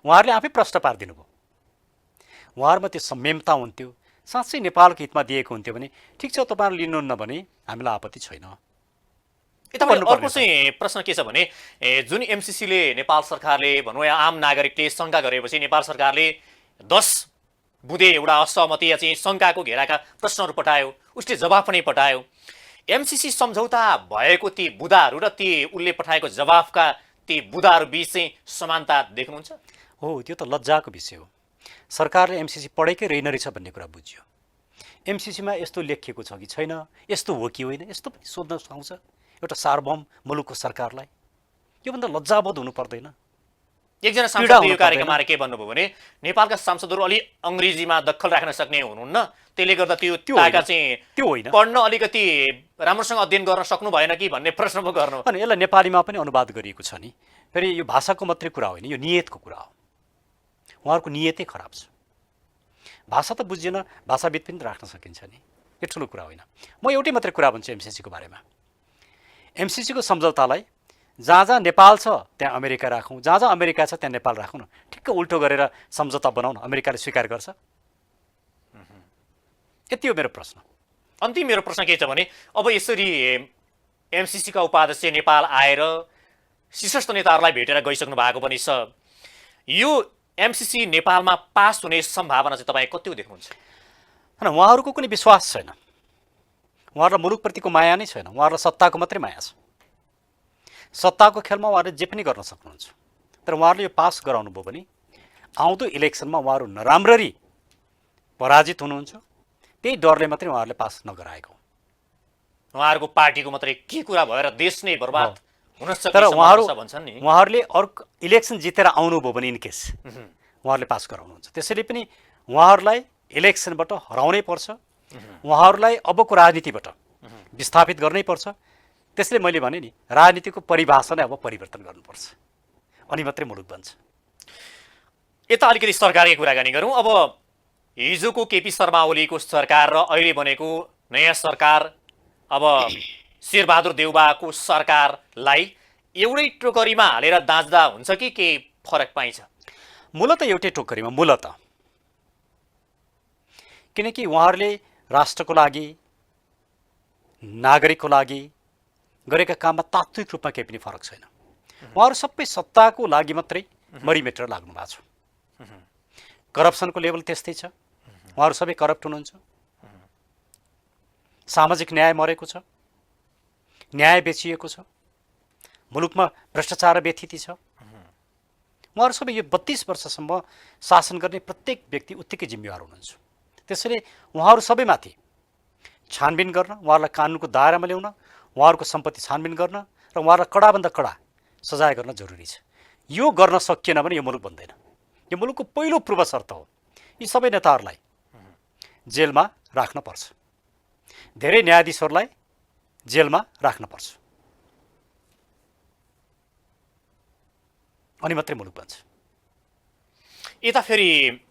उहाँहरूले आफै प्रश्न पारिदिनु भयो। उहाँहरूमा त्यो संयमता हुन्थ्यो, साँच्चै नेपालको हितमा दिएको हुन्थ्यो भने ठिक छ, तपाईँहरू लिनुहुन्न भने हामीलाई आपत्ति छैन। यता अर्को चाहिँ प्रश्न के छ भने जुन एमसिसीले नेपाल सरकारले भनौँ या आम नागरिकले शङ्का गरेपछि नेपाल सरकारले 10 बुँदे एउटा असहमति या चाहिँ शङ्काको घेराका प्रश्नहरू पठायो, उसले जवाफ पनि पठायो। एमसिसी सम्झौता भएको ती बुँदाहरू र ती उसले पठाएको जवाफका ती बुँदाहरू बीच चाहिँ समानता देख्नुहुन्छ? हो, त्यो त लज्जाको विषय हो। सरकारले एमसिसी पढेकै रहेनरहेछ भन्ने कुरा बुझ्यो। एमसिसीमा यस्तो लेखिएको छ कि छैन, यस्तो हो कि होइन, यस्तो पनि सोध्न आउँछ एउटा सार्वभौम मुलुकको सरकारलाई। योभन्दा लज्जाबोध हुनु पर्दैन। एकजना सांसदले यो कार्यक्रममा के भन्नुभयो भने नेपालका सांसदहरू अलि अङ्ग्रेजीमा दखल राख्न सक्ने हुनुहुन्न, त्यसले गर्दा त्यो ताका चाहिँ त्यो होइन, पढ्न अलिकति राम्रोसँग अध्ययन गर्न सक्नु भएन कि भन्ने प्रश्न पो गर्नु। अनि यसलाई नेपालीमा पनि अनुवाद गरिएको छ नि। फेरि यो भाषाको मात्रै कुरा होइन, यो नियतको कुरा हो। उहाँहरूको नियतै खराब छ। भाषा त बुझिएन, भाषाविद पनि त राख्न सकिन्छ नि, यो ठुलो कुरा होइन। म एउटै मात्रै कुरा भन्छु एमसिसीको बारेमा। एमसिसीको सम्झौतालाई जहाँ जहाँ नेपाल छ त्यहाँ अमेरिका राखौँ, जहाँ जहाँ अमेरिका छ त्यहाँ नेपाल राखौँ न। ठिक्क उल्टो गरेर सम्झौता बनाउन अमेरिकाले स्वीकार गर्छ? यति हो मेरो प्रश्न। अन्तिम मेरो प्रश्न के छ भने अब यसरी एमसिसीका उपाध्यक्ष नेपाल आएर शीर्षस्थ नेताहरूलाई भेटेर गइसक्नु भएको पनि छ, यो एमसिसी नेपालमा पास हुने सम्भावना चाहिँ तपाईँ कति देख्नुहुन्छ? होइन, उहाँहरूको कुनै विश्वास छैन। उहाँहरूलाई मुलुकप्रतिको माया नै छैन। उहाँहरूलाई सत्ताको मात्रै माया छ। सत्ताको खेलमा उहाँहरूले जे पनि गर्न सक्नुहुन्छ। तर उहाँहरूले यो पास गराउनु भयो भने आउँदो इलेक्सनमा उहाँहरू नराम्ररी पराजित हुनुहुन्छ। त्यही डरले मात्रै उहाँहरूले पास नगराएको। उहाँहरूको पार्टीको मात्रै के कुरा भएर देश नै बर्बाद हुन सक्छ तर भन्छन् नि। उहाँहरूले अर्को इलेक्सन जितेर आउनुभयो भने इनकेस उहाँहरूले पास गराउनुहुन्छ। त्यसैले पनि उहाँहरूलाई इलेक्सनबाट हराउनै पर्छ। उहाँहरूलाई अबको राजनीतिबाट विस्थापित गर्नै पर्छ। त्यसले मैले भने नि, राजनीतिको परिभाषा नै अब परिवर्तन गर्नुपर्छ, अनि मात्रै मुलुक बन्छ। यता अलिकति सरकारकै कुराकानी गरौँ। अब हिजोको केपी शर्मा ओलीको सरकार र अहिले बनेको नयाँ सरकार, अब शेरबहादुर देउवाको सरकारलाई एउटै टोकरीमा हालेर दाँच्दा हुन्छ कि केही फरक पाइन्छ? मूलत एउटै टोकरीमा, मूलत। किनकि उहाँहरूले राष्ट्रको लागि, नागरिकको लागि गरेका काममा तात्विक रूपमा केही पनि फरक छैन। उहाँहरू सबै सत्ताको लागि मात्रै मरिमेटेर लाग्नु भएको छ। करप्सनको लेभल त्यस्तै छ, उहाँहरू सबै करप्ट हुनुहुन्छ। सामाजिक न्याय मरेको छ, न्याय बेचिएको छ, मुलुकमा भ्रष्टाचार व्यथिति छ। उहाँहरू सबै यो 32 वर्षसम्म शासन गर्ने प्रत्येक व्यक्ति उत्तिकै जिम्मेवार हुनुहुन्छ। त्यसैले उहाँहरू सबैमाथि छानबिन गर्न, उहाँहरूलाई कानुनको दायरामा ल्याउन, उहाँहरूको सम्पत्ति छानबिन गर्न र उहाँहरूलाई कडाभन्दा कडा सजाय गर्न जरुरी छ। यो गर्न सकिएन भने यो मुलुक बन्दैन। यो मुलुकको पहिलो पूर्व शर्त हो। यी सबै नेताहरूलाई जेलमा राख्न पर्छ, धेरै न्यायाधीशहरूलाई जेलमा राख्न पर्छ, अनि मात्रै मुलुक बन्छ। यता फेरि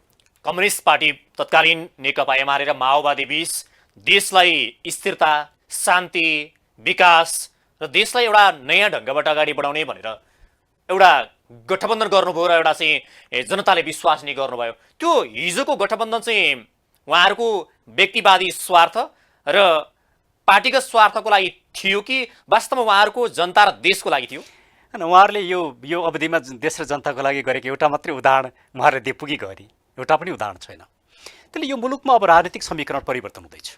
कम्युनिस्ट पार्टी तत्कालीन नेकपा एमाले र माओवादी बीच देशलाई स्थिरता, शान्ति, विकास र देशलाई एउटा नयाँ ढङ्गबाट अगाडि बढाउने भनेर एउटा गठबन्धन गर्नुभयो र एउटा चाहिँ जनताले विश्वास नै गर्नुभयो। त्यो हिजोको गठबन्धन चाहिँ उहाँहरूको व्यक्तिवादी स्वार्थ र पार्टीगत स्वार्थको लागि थियो कि वास्तवमा उहाँहरूको जनता र देशको लागि थियो? होइन, उहाँहरूले यो अवधिमा देश र जनताको लागि गरेको एउटा मात्रै उदाहरण उहाँहरूले दिपुगी गरे, एउटा पनि उदाहरण छैन। त्यसले यो मुलुकमा अब राजनीतिक समीकरण परिवर्तन हुँदैछ।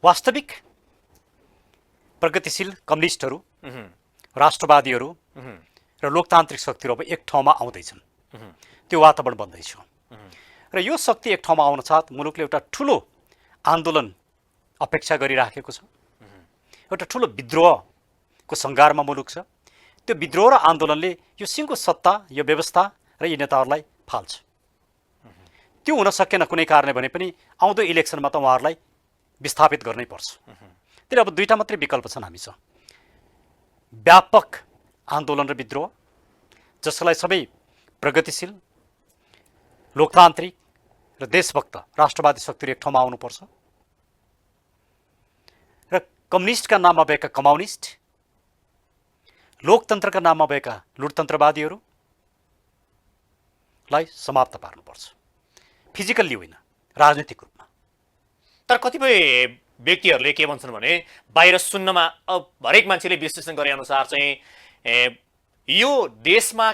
वास्तविक प्रगतिशील कम्युनिस्टहरू, राष्ट्रवादीहरू र लोकतान्त्रिक शक्तिहरू अब एक ठाउँमा आउँदैछन्। त्यो वातावरण बन्दैछ र यो शक्ति एक ठाउँमा आउन साथ मुलुकले एउटा ठुलो आन्दोलन अपेक्षा गरिराखेको छ। एउटा ठुलो विद्रोहको सङ्घारमा मुलुक छ। त्यो विद्रोह र आन्दोलनले यो सिङ्गो सत्ता, यो व्यवस्था र यी नेताहरूलाई फाल्छ। त्यो हुन सकेन कुनै कारणले भने पनि आउँदो इलेक्सनमा त उहाँहरूलाई विस्थापित गर्नै पर्छ। त्यसले अब दुईवटा मात्रै विकल्प छन् हामीसँग। व्यापक आन्दोलन र विद्रोह, जसलाई सबै प्रगतिशील, लोकतान्त्रिक र देशभक्त राष्ट्रवादी शक्तिहरू एक ठाउँमा आउनुपर्छ र कम्युनिस्टका नाममा भएका कम्युनिस्ट, लोकतन्त्रका नाममा भएका लुटतन्त्रवादीहरूलाई समाप्त पार्नुपर्छ, फिजिकल्ली होइन, राजनीतिक रूपमा। तर कतिपय व्यक्तिहरूले के भन्छन् भने बाहिर सुन्नमा हरेक मान्छेले विश्लेषण गरे अनुसार चाहिँ यो देशमा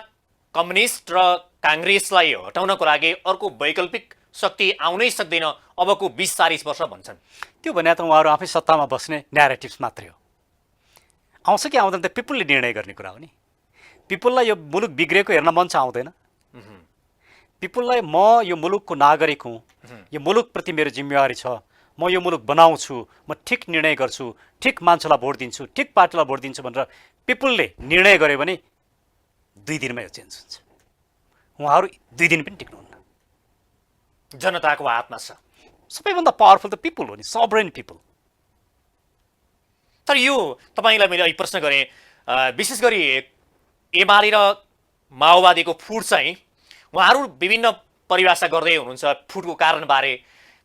कम्युनिस्ट र काङ्ग्रेसलाई हटाउनको लागि अर्को वैकल्पिक शक्ति आउनै सक्दैन अबको 20-40 वर्ष भन्छन्। त्यो भने त उहाँहरू आफै सत्तामा बस्ने न्यारेटिभ्स मात्रै हो। आउँछ कि आउँदैन त पिपुलले निर्णय गर्ने कुरा हो नि। पिपुललाई यो मुलुक बिग्रेको हेर्न मन चाहिँ आउँदैन। पिपुललाई म यो मुलुकको नागरिक हुँ, यो मुलुकप्रति मेरो जिम्मेवारी छ, म यो मुलुक बनाउँछु, म ठिक निर्णय गर्छु, ठिक मान्छेलाई भोट दिन्छु, ठिक पार्टीलाई भोट दिन्छु भनेर पिपुलले निर्णय गर्यो भने 2 दिनमा यो चेन्ज हुन्छ। उहाँहरू 2 दिन पनि टिक्नुहुन्न। जनताको हातमा छ। सबैभन्दा पावरफुल त पिपुल हो नि, सबरेन पिपुल। तर यो तपाईँलाई मैले अहिले प्रश्न गरेँ, विशेष गरी एमाले र माओवादीको फुट चाहिँ उहाँहरू विभिन्न परिभाषा गर्दै हुनुहुन्छ फुटको कारणबारे।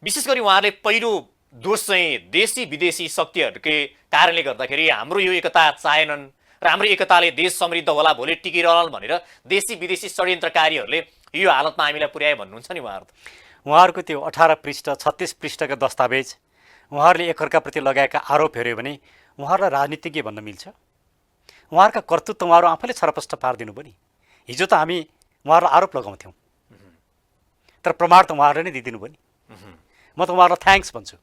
विशेष गरी उहाँहरूले पहिलो दोष चाहिँ देशी विदेशी शक्तिहरूकै कारणले गर्दाखेरि हाम्रो यो एकता चाहेनन् र हाम्रो एकताले देश समृद्ध होला, भोलि टिकिरहला भनेर देशी विदेशी षड्यन्त्रकारीहरूले यो हालतमा हामीलाई पुर्याए भन्नुहुन्छ नि उहाँहरू। उहाँहरूको त्यो 18 पृष्ठ 36 पृष्ठका दस्तावेज उहाँहरूले एकअर्काप्रति लगाएका आरोप हेऱ्यो भने उहाँहरूलाई राजनीतिज्ञ भन्न मिल्छ। उहाँहरूका कर्तृत्व उहाँहरू आफैले छरपष्ट पारिदिनु भयो नि। हिजो त हामी उहाँहरूलाई आरोप लगाउँथ्यौँ, तर प्रमाण त उहाँहरूले नै दिइदिनु भयो नि। म त उहाँहरूलाई थ्याङ्क्स भन्छु,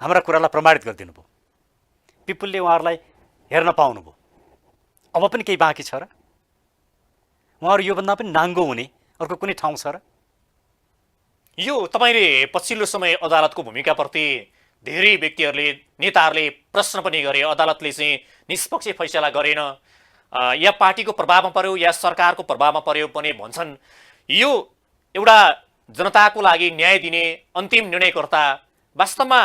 हाम्रा कुरालाई प्रमाणित गरिदिनु भयो। पिपुलले उहाँहरूलाई हेर्न पाउनुभयो। अब पनि केही बाँकी छ र? उहाँहरू योभन्दा पनि नाङ्गो हुने अर्को कुनै ठाउँ छ र? यो तपाईँले पछिल्लो समय अदालतको भूमिकाप्रति धेरै व्यक्तिहरूले, नेताहरूले प्रश्न पनि गरे। अदालतले चाहिँ निष्पक्ष फैसला गरेन, या पार्टीको प्रभावमा पर्यो या सरकारको प्रभावमा पर्यो पनि भन्छन्। यो एउटा जनताको लागि न्याय दिने अन्तिम निर्णयकर्ता वास्तवमा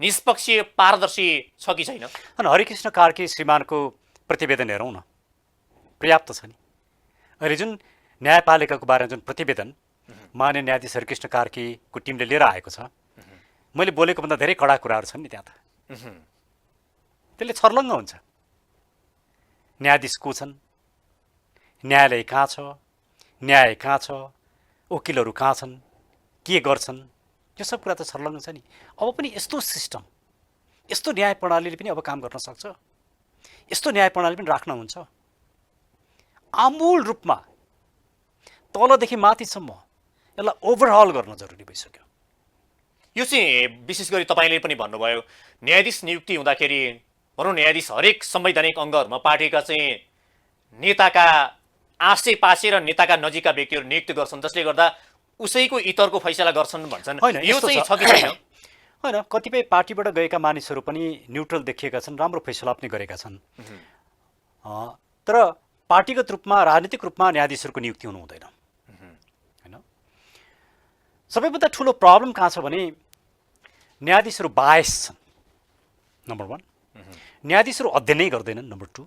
निष्पक्ष पारदर्शी छ कि छैन? अनि हरिकृष्ण कार्की श्रीमानको प्रतिवेदन हेरौँ न, पर्याप्त छ नि। अहिले जुन न्यायपालिकाको बारेमा जुन प्रतिवेदन माननीय न्यायाधीश हरिकृष्ण कार्कीको टिमले लिएर आएको छ, मैले बोलेको भन्दा धेरै कडा कुराहरू छन् नि त्यहाँ त। त्यसले छर्लङ्ग हुन्छ। न्यायाधीश को छन्, न्यायालय कहाँ छ, न्याय कहाँ छ, वकिलहरू कहाँ छन्, के गर्छन्, यो सब कुरा त छर्लङ्ग छ नि। अब पनि यस्तो सिस्टम, यस्तो न्याय प्रणालीले पनि अब काम गर्न सक्छ, यस्तो न्याय प्रणाली पनि राख्न हुन्छ। आमूल रूपमा तलदेखि माथिसम्म यसलाई ओभरहल गर्न जरुरी भइसक्यो। यो चाहिँ विशेष गरी तपाईँले पनि भन्नुभयो न्यायाधीश नियुक्ति हुँदाखेरि भनौँ न्यायाधीश हरेक संवैधानिक अङ्गहरूमा पार्टीका चाहिँ नेताका आसे पासे र नेताका नजिकका व्यक्तिहरू नियुक्त गर्छन्, जसले गर्दा उसैको इतरको फैसला गर्छन् भन्छन्। होइन, यो यस्तो चाहिँ छ। छ कि छैन? होइन, कतिपय पार्टीबाट गएका मानिसहरू पनि न्युट्रल देखिएका छन्, राम्रो फैसला पनि गरेका छन्। तर पार्टीगत रूपमा राजनीतिक रूपमा न्यायाधीशहरूको नियुक्ति हुनु हुँदैन। होइन, सबैभन्दा ठुलो प्रब्लम कहाँ छ भने न्यायाधीशहरू बायस छन्, नम्बर 1। न्यायाधीशहरू अध्ययनै गर्दैनन्, नम्बर 2।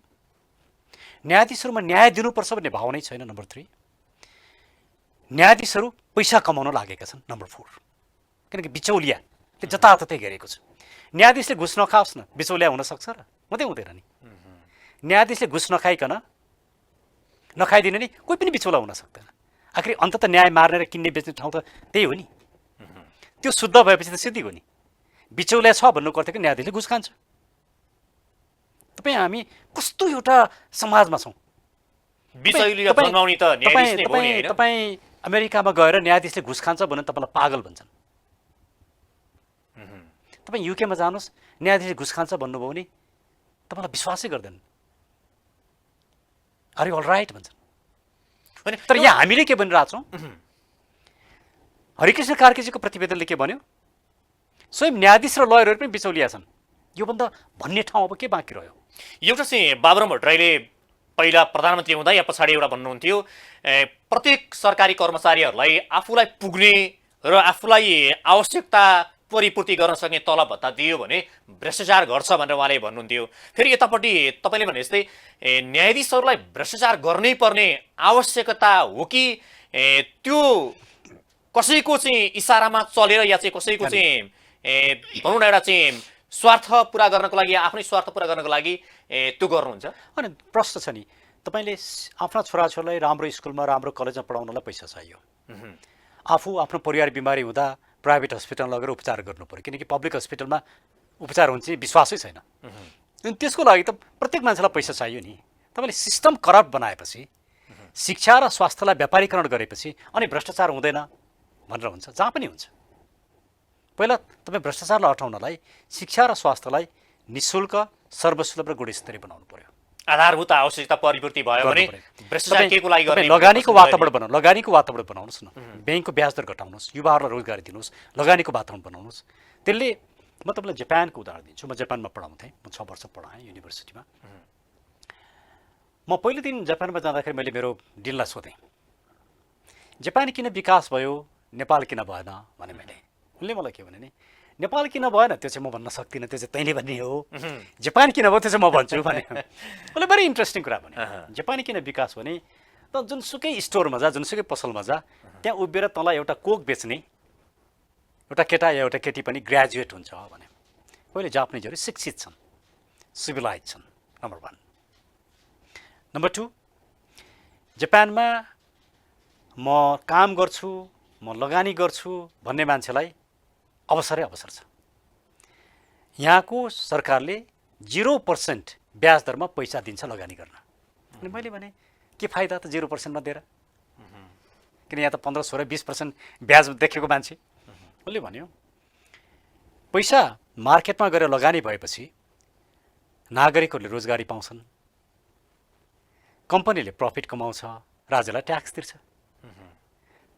न्यायाधीशहरूमा न्याय दिनुपर्छ भन्ने भाव नै छैन, नम्बर 3। न्यायाधीशहरू पैसा कमाउन लागेका छन्, नम्बर 4। किनकि बिचौलियाले जताततै घेरेको छ। न्यायाधीशले घुस नखाओस् न, बिचौलिया हुन सक्छ र? हुँदैन नि। न्यायाधीशले घुस नखाइदिने नि कोही पनि बिचौला हुन सक्दैन। आखिर अन्तत न्याय मार्ने र किन्ने बेच्ने ठाउँ त त्यही हो नि। त्यो शुद्ध भएपछि त सिद्धि हो नि। बिचौलिया छ भन्नु कर्थ्यो कि न्यायाधीशले घुस खान्छ। तपाईँ हामी कस्तो एउटा समाजमा छौँ? बिचौलिया जन्माउने त न्यायाधीश नै हो नि, हैन? तपाईँ अमेरिकामा गएर न्यायाधीशले घुस खान्छ भने तपाईँलाई पागल भन्छन्। तपाईँ युकेमा जानुहोस्, न्यायाधीशले घुस खान्छ भन्नुभयो भने तपाईँलाई विश्वासै गर्दैन। आर यु अल राइट भन्छन्। तर यहाँ हामीले के भनिरहेछौँ? हरिकृष्ण कार्कीजीको प्रतिवेदनले के भन्यो? स्वयं न्यायाधीश र लयरहरू पनि बिचौलिया छन्। योभन्दा भन्ने ठाउँ अब के बाँकी रह्यो? एउटा चाहिँ बाबुराम भट्टराईले पहिला प्रधानमन्त्री हुँदा या पछाडि एउटा भन्नुहुन्थ्यो प्रत्येक सरकारी कर्मचारीहरूलाई आफूलाई पुग्ने र आफूलाई आवश्यकता परिपूर्ति गर्न सक्ने तलब भत्ता दियो भने भ्रष्टाचार घट्छ भनेर उहाँले भन्नुहुन्थ्यो। फेरि यतापट्टि तपाईँले भने जस्तै न्यायाधीशहरूलाई भ्रष्टाचार गर्नै पर्ने आवश्यकता हो कि त्यो कसैको चाहिँ इसारामा चलेर या चाहिँ कसैको चाहिँ भनौँ न एउटा चाहिँ स्वार्थ पुरा गर्नको लागि, आफ्नै स्वार्थ पुरा गर्नको लागि त्यो गर्नुहुन्छ? अनि प्रश्न छ नि, तपाईँले आफ्ना छोराछोरीलाई राम्रो स्कुलमा राम्रो कलेजमा पढाउनलाई पैसा चाहियो। आफू आफ्नो परिवार बिमारी हुँदा प्राइभेट हस्पिटलमा लगेर उपचार गर्नु पर्यो, किनकि पब्लिक हस्पिटलमा उपचार हुन्छ विश्वासै छैन। अनि त्यसको लागि त प्रत्येक मान्छेलाई पैसा चाहियो नि। तपाईँले सिस्टम करप्ट बनाएपछि, शिक्षा र स्वास्थ्यलाई व्यापारीकरण गरेपछि अनि भ्रष्टाचार हुँदैन भनेर हुन्छ? जहाँ पनि हुन्छ। पहिला तपाईँ भ्रष्टाचारलाई हटाउनलाई शिक्षा र स्वास्थ्यलाई निःशुल्क, सर्वसुलभ र गुणस्तरीय बनाउनु पर्यो। आधारभूत आवश्यकता परिपूर्ति भयो भने भ्रष्टाचार केको लागि गर्ने? लगानीको वातावरण बनाउनुहोस् न। ब्याङ्कको ब्याज दर घटाउनुहोस्, युवाहरूलाई रोजगारी दिनुहोस्, लगानीको वातावरण बनाउनुहोस्। त्यसले, म तपाईँलाई जापानको उदाहरण दिन्छु। म जापानमा पढाउँथेँ, म 6 वर्ष पढाएँ युनिभर्सिटीमा। म पहिलो दिन जापानमा जाँदाखेरि मैले मेरो डिनलाई सोधेँ, जापान किन विकास भयो, नेपाल किन भएन भने मैले। उनले मलाई के भने नि, नेपाल किन भएन त्यो चाहिँ म भन्न सक्दिनँ, त्यो चाहिँ तैँले भन्ने हो। जापान किन भयो त्यो चाहिँ म भन्छु भने। उसले भेरी इन्ट्रेस्टिङ कुरा भने, जापान किन विकास भने त जुनसुकै स्टोरमा जा, जुनसुकै पसलमा जा, त्यहाँ उभिएर तँलाई एउटा कोक बेच्ने एउटा केटा या एउटा केटी पनि ग्रेजुएट हुन्छ भने। पहिले जापानिजहरू शिक्षित छन्, सिभिलाइज छन्, नम्बर 1। नम्बर 2, जापानमा म काम गर्छु, म लगानी गर्छु भन्ने मान्छेलाई अवसरै अवसर छ। यहाँको सरकारले 0% ब्याज दरमा पैसा दिन्छ लगानी गर्न। अनि मैले भने के फाइदा त 0%मा दिएर? किन यहाँ त 15, 16, 20% ब्याज देखेको मान्छे। उसले भन्यो पैसा मार्केटमा गएर लगानी भएपछि नागरिकहरूले रोजगारी पाउँछन्, कम्पनीले प्रफिट कमाउँछ, राज्यलाई ट्याक्स तिर्छ।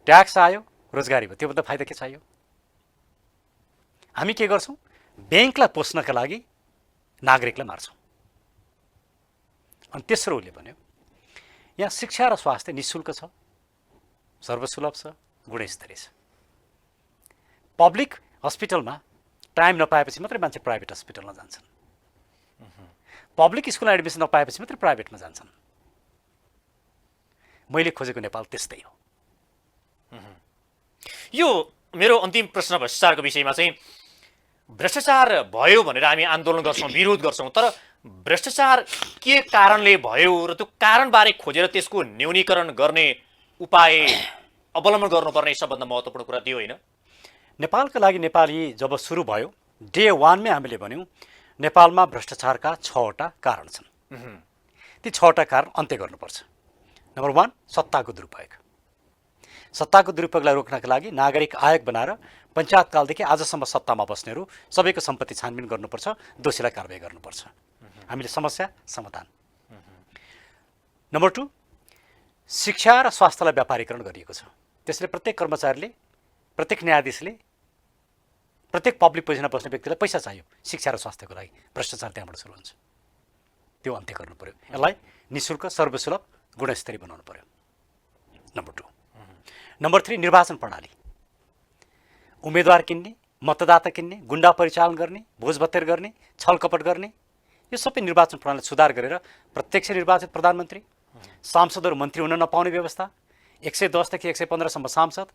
ट्याक्स आयो, रोजगारी भयो, त्योभन्दा फाइदा के चाहियो? हामी के गर्छौँ? ब्याङ्कलाई पोस्नका लागि नागरिकलाई मार्छौँ। अनि तेस्रो उसले भन्यो यहाँ शिक्षा र स्वास्थ्य निःशुल्क छ, सर्वसुलभ छ, गुणस्तरीय छ। पब्लिक हस्पिटलमा टाइम नपाएपछि मात्रै मान्छे प्राइभेट हस्पिटलमा जान्छन्। पब्लिक स्कुलमा एडमिसन नपाएपछि मात्रै प्राइभेटमा जान्छन्। मैले खोजेको नेपाल त्यस्तै हो। यो मेरो अन्तिम प्रश्न भ्रष्टाचारको विषयमा चाहिँ, भ्रष्टाचार भयो भनेर हामी आन्दोलन गर्छौँ, विरोध गर्छौँ, तर भ्रष्टाचार के कारणले भयो र त्यो कारणबारे खोजेर त्यसको न्यूनीकरण गर्ने उपाय अवलम्बन गर्नुपर्ने सबभन्दा महत्त्वपूर्ण कुरा त्यो होइन? नेपालका लागि नेपाली जब सुरु भयो, डे 1 मै हामीले भन्यौँ नेपालमा भ्रष्टाचारका 6वटा कारण छन्। ती 6वटा कारण अन्त्य गर्नुपर्छ। नम्बर 1, सत्ताको दुरुपयोग। सत्ताको दुरुपयोगलाई रोक्नका लागि नागरिक आयोग बनाएर पञ्चायतकालदेखि आजसम्म सत्तामा बस्नेहरू सबैको सम्पत्ति छानबिन गर्नुपर्छ, दोषीलाई कारबाही गर्नुपर्छ। हामीले समस्या समाधान। नम्बर 2, शिक्षा र स्वास्थ्यलाई व्यापारीकरण गरिएको छ। त्यसले प्रत्येक कर्मचारीले, प्रत्येक न्यायाधीशले, प्रत्येक पब्लिक पोजिसनमा बस्ने व्यक्तिलाई पैसा चाहियो शिक्षा र स्वास्थ्यको लागि। भ्रष्टाचार त्यहाँबाट सुरु हुन्छ। त्यो अन्त्य गर्नु पर्यो। यसलाई निःशुल्क, सर्वसुलभ, गुणस्तरीय बनाउनु पर्यो। नम्बर 2। नम्बर 3, निर्वाचन प्रणाली। उम्मेदवार किन्ने, मतदाता किन्ने, गुन्डा परिचालन गर्ने, भोजभतेर गर्ने, छलकपट गर्ने, यो सबै निर्वाचन प्रणाली सुधार गरेर प्रत्यक्ष निर्वाचित प्रधानमन्त्री, सांसदहरू मन्त्री हुन नपाउने व्यवस्था, 110 देखि 115 सम्म सांसद,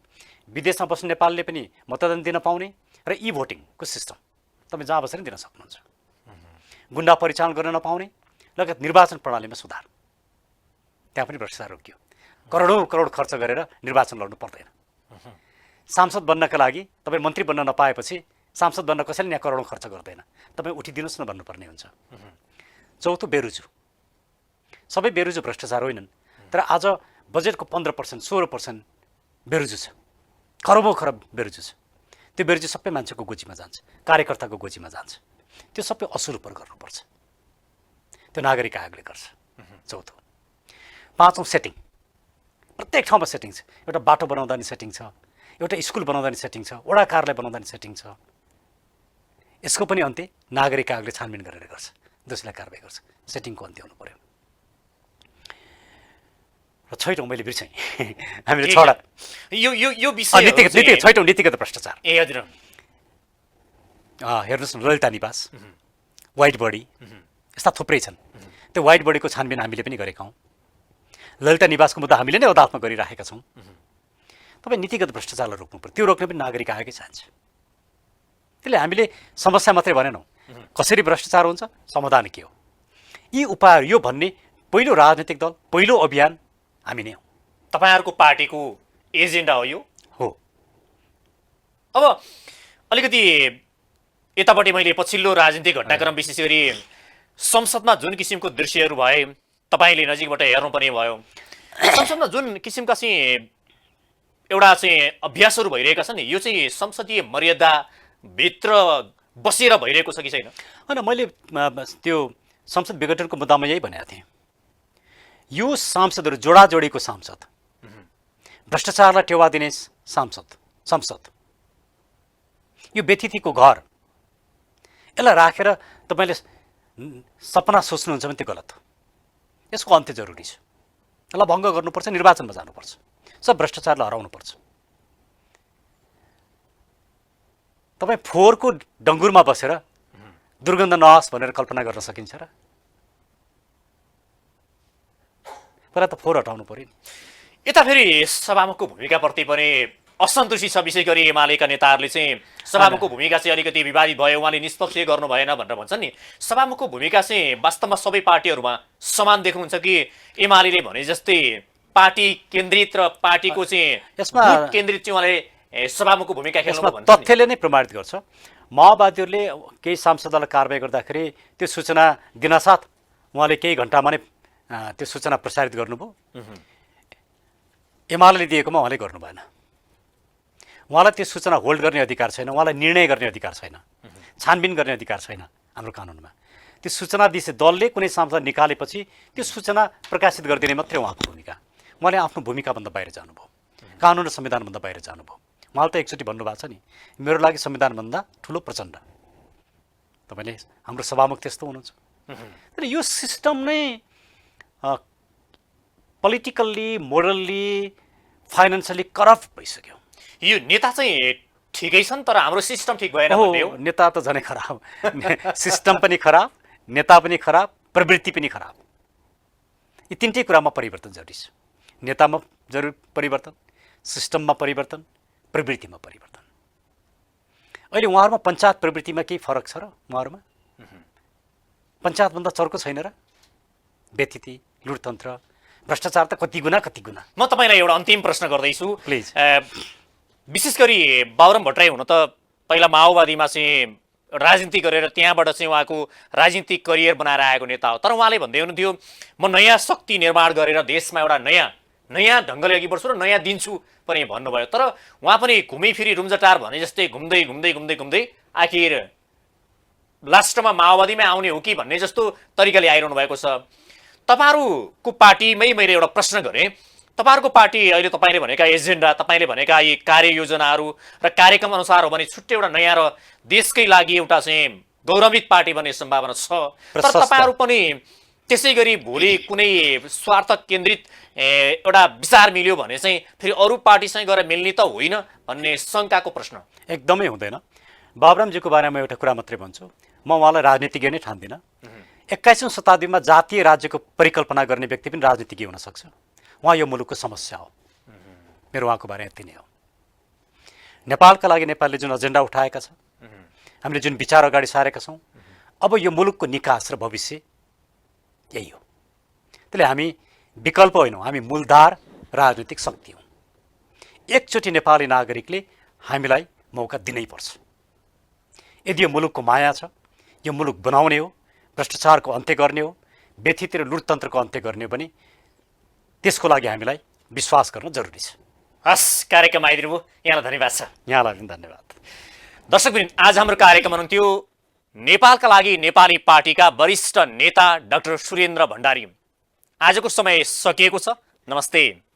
विदेशमा बस्ने नेपालले पनि मतदान दिन पाउने र भोटिङको सिस्टम तपाईँ जहाँ बसेर दिन सक्नुहुन्छ। गुन्डा परिचालन गर्न नपाउने लगायत निर्वाचन प्रणालीमा सुधार। त्यहाँ पनि भ्रष्टाचार रोकियो। करोडौँ करोड खर्च गरेर निर्वाचन लड्नु पर्दैन। सांसद बन्नका लागि तपाईँ मन्त्री बन्न नपाएपछि सांसद बन्न कसैले यहाँ करोडौँ खर्च गर्दैन। तपाईँ उठिदिनुहोस् न भन्नुपर्ने हुन्छ। चौथो, बेरुजु। सबै बेरुजु भ्रष्टाचार होइनन्, तर आज बजेटको 15%, 16% बेरुजु छ। खरबौँ खरब बेरुजु छ। त्यो बेरुजु सबै मान्छेको गोजीमा जान्छ, कार्यकर्ताको गोजीमा जान्छ। त्यो सबै असुरूपर गर्नुपर्छ। त्यो नागरिक आयोगले गर्छ। चौथो। पाँचौँ, सेटिङ। प्रत्येक ठाउँमा सेटिङ छ। एउटा बाटो बनाउँदा नि सेटिङ छ, एउटा स्कुल बनाउँदा नि सेटिङ छ, वडा कार्यालय बनाउँदा नि सेटिङ छ। यसको पनि अन्त्य नागरिक आयोगले छानबिन गरेर गर्छ, दोषीलाई कारबाही गर्छ। सेटिङको अन्त्य हुनु पर्यो। र छैटौँ, मैले बिर्सेँ, हामीले छवटा यो विषय नीतिगत भ्रष्टाचार। हजुर। हेर्नुहोस् न, ललिता निवास, वाइट बडी, यस्ता थुप्रै छन्। त्यो वाइट बडीको छानबिन हामीले पनि गरेका हौँ। ललिता निवासको मुद्दा हामीले नै अदालतमा गरिराखेका छौँ। तपाईँ नीतिगत भ्रष्टाचारलाई रोक्नु पर्यो। त्यो रोक्ने पनि नागरिक आयोगै चाहन्छ। त्यसले हामीले समस्या मात्रै भनेनौँ, कसरी भ्रष्टाचार हुन्छ, समाधान के हो, यी उपायहरू, यो भन्ने पहिलो राजनैतिक दल, पहिलो अभियान हामी नै हौँ। तपाईँहरूको पार्टीको एजेन्डा हो यो? हो। अब अलिकति यतापट्टि मैले पछिल्लो राजनीतिक घटनाक्रम विशेष गरी संसदमा जुन किसिमको दृश्यहरू भए, तपाईँले नजिकबाट हेर्नु पनि भयो। संसदमा जुन किसिमका एउटा अभ्यासहरू भइरहेका छन्, यो चाहिँ संसदीय मर्यादाभित्र बसेर भइरहेको छ कि छैन? होइन, मैले त्यो संसद विघटनको मुद्दामा यही भनेको थिएँ। यो सांसदहरू जोडाजोडीको सांसद, भ्रष्टाचारलाई टेवा दिने संसद, यो व्यतिथिको घर, यसलाई राखेर तपाईँले सपना सोच्नुहुन्छ भने त्यो गलत हो। यसको अन्त्य जरुरी छ। यसलाई भङ्ग गर्नुपर्छ, निर्वाचनमा जानुपर्छ, सब भ्रष्टाचारलाई हराउनुपर्छ। तपाईँ फोहोरको डङ्गुरमा बसेर दुर्गन्ध नहोस् भनेर कल्पना गर्न सकिन्छ र? पहिला त फोहोर हटाउनु पर्यो नि। यता फेरि सभामुखको भूमिकाप्रति पनि असन्तुष्टि छ। विशेष गरी एमालेका नेताहरूले चाहिँ सभामुखको भूमिका चाहिँ अलिकति विवादित भयो, उहाँले निष्पक्ष गर्नु भएन भनेर भन्छन् नि। सभामुखको भूमिका चाहिँ वास्तवमा सबै पार्टीहरूमा समान देख्नुहुन्छ कि एमाले भने जस्तै पार्टी केन्द्रित र पार्टीको चाहिँ बुथ केन्द्रित चाहिँ उहाँले सभामुखको भूमिका खेल्नु भन्छ? तथ्यले नै प्रमाणित गर्छ। माओवादीहरूले केही सांसदलाई कारबाही गर्दाखेरि त्यो सूचना दिनासाथ उहाँले केही घन्टामा नै त्यो सूचना प्रसारित गर्नुभयो। एमाले दिएकोमा उहाँले गर्नु भएन। उहाँलाई त्यो सूचना होल्ड गर्ने अधिकार छैन, उहाँलाई निर्णय गर्ने अधिकार छैन, छानबिन गर्ने अधिकार छैन हाम्रो कानुनमा। त्यो सूचना दिए दलले कुनै सांसद निकालेपछि त्यो सूचना प्रकाशित गरिदिने मात्रै उहाँको भूमिका। उहाँले आफ्नो भूमिकाभन्दा बाहिर जानुभयो, कानुन र संविधानभन्दा बाहिर जानुभयो। उहाँले त एकचोटि भन्नुभएको छ नि, मेरो लागि संविधानभन्दा ठुलो प्रचण्ड। तपाईँले हाम्रो सभामुख त्यस्तो हुनुहुन्छ। तर यो सिस्टम नै पोलिटिकल्ली, मोरल्ली, फाइनेन्सियली करप्ट भइसक्यो। यो नेता चाहिँ ठिकै छन्, तर हाम्रो सिस्टम ठिक भएन भन्ने हो। नेता त झनै खराब, सिस्टम पनि खराब, नेता पनि खराब, प्रवृत्ति पनि खराब। यी तिनटै कुरामा परिवर्तन जरुरी छ। नेतामा जरुर परिवर्तन, सिस्टममा परिवर्तन, प्रवृत्तिमा परिवर्तन। अहिले उहाँहरूमा पञ्चायत प्रवृत्तिमा केही फरक छ र? उहाँहरूमा पञ्चायतभन्दा चर्को छैन र? व्यतिथि, लुटतन्त्र, भ्रष्टाचार त कति गुना। म तपाईँलाई एउटा अन्तिम प्रश्न गर्दैछु प्लिज। विशेष गरी बाबुराम भट्टराई हुन त पहिला माओवादीमा चाहिँ राजनीति गरेर त्यहाँबाट चाहिँ उहाँको राजनीतिक करियर बनाएर आएको नेता हो। तर उहाँले भन्दै हुनुहुन्थ्यो, म नयाँ शक्ति निर्माण गरेर देशमा एउटा नयाँ नयाँ ढङ्गले अघि बढ्छु र नयाँ दिन्छु पनि भन्नुभयो। तर उहाँ पनि घुमिफिरी रुम्जाटार भने जस्तै घुम्दै घुम्दै घुम्दै घुम्दै आखिर लास्टमा माओवादीमै आउने हो कि भन्ने जस्तो तरिकाले आइरहनु भएको छ। तपाईँहरूको पार्टीमै मैले एउटा प्रश्न गरेँ, तपाईँहरूको पार्टी अहिले तपाईँले भनेका एजेन्डा, तपाईँले भनेका यी कार्ययोजनाहरू र कार्यक्रम अनुसार हो भने छुट्टै एउटा नयाँ र देशकै लागि एउटा चाहिँ गौरवित पार्टी बन्ने सम्भावना छ। तर तपाईँहरू पनि त्यसै गरी भोलि कुनै स्वार्थ केन्द्रित एउटा विचार मिल्यो भने चाहिँ फेरि अरू पार्टीसँग गएर मिल्ने त होइन भन्ने शङ्काको प्रश्न एकदमै हुँदैन। बाबुरामजीको बारेमा एउटा कुरा मात्रै भन्छु, म उहाँलाई राजनीतिज्ञ नै ठान्दिनँ। 21औं शताब्दीमा जातीय राज्यको परिकल्पना गर्ने व्यक्ति पनि राजनीतिज्ञ हुन सक्छ। उहाँ यो मुलुकको समस्या हो। मेरो उहाँको बारे यति नै हो। नेपालका लागि नेपालले जुन एजेन्डा उठाएका छ, हामीले जुन विचार अगाडि सारेका छौँ, अब यो मुलुकको निकास र भविष्य यही हो। त्यसले हामी विकल्प होइनौँ, हामी मूलधार राजनीतिक शक्ति हौँ। एकचोटि नेपाली नागरिकले हामीलाई मौका दिनैपर्छ। यदि यो मुलुकको माया छ, यो मुलुक बनाउने हो, भ्रष्टाचारको अन्त्य गर्ने हो, व्यथित र लुटतन्त्रको अन्त्य गर्ने हो भने त्यसको लागि हामीलाई विश्वास गर्न जरुरी छ। हस्, कार्यक्रम आइदिनु भयो, यहाँलाई धन्यवाद छ। यहाँलाई पनि धन्यवाद। दर्शकवृन्द, आज हाम्रो कार्यक्रम हुनुहुन्थ्यो नेपालका लागि नेपाली पार्टीका वरिष्ठ नेता डाक्टर सुरेन्द्र भण्डारी। आजको समय सकिएको छ। नमस्ते।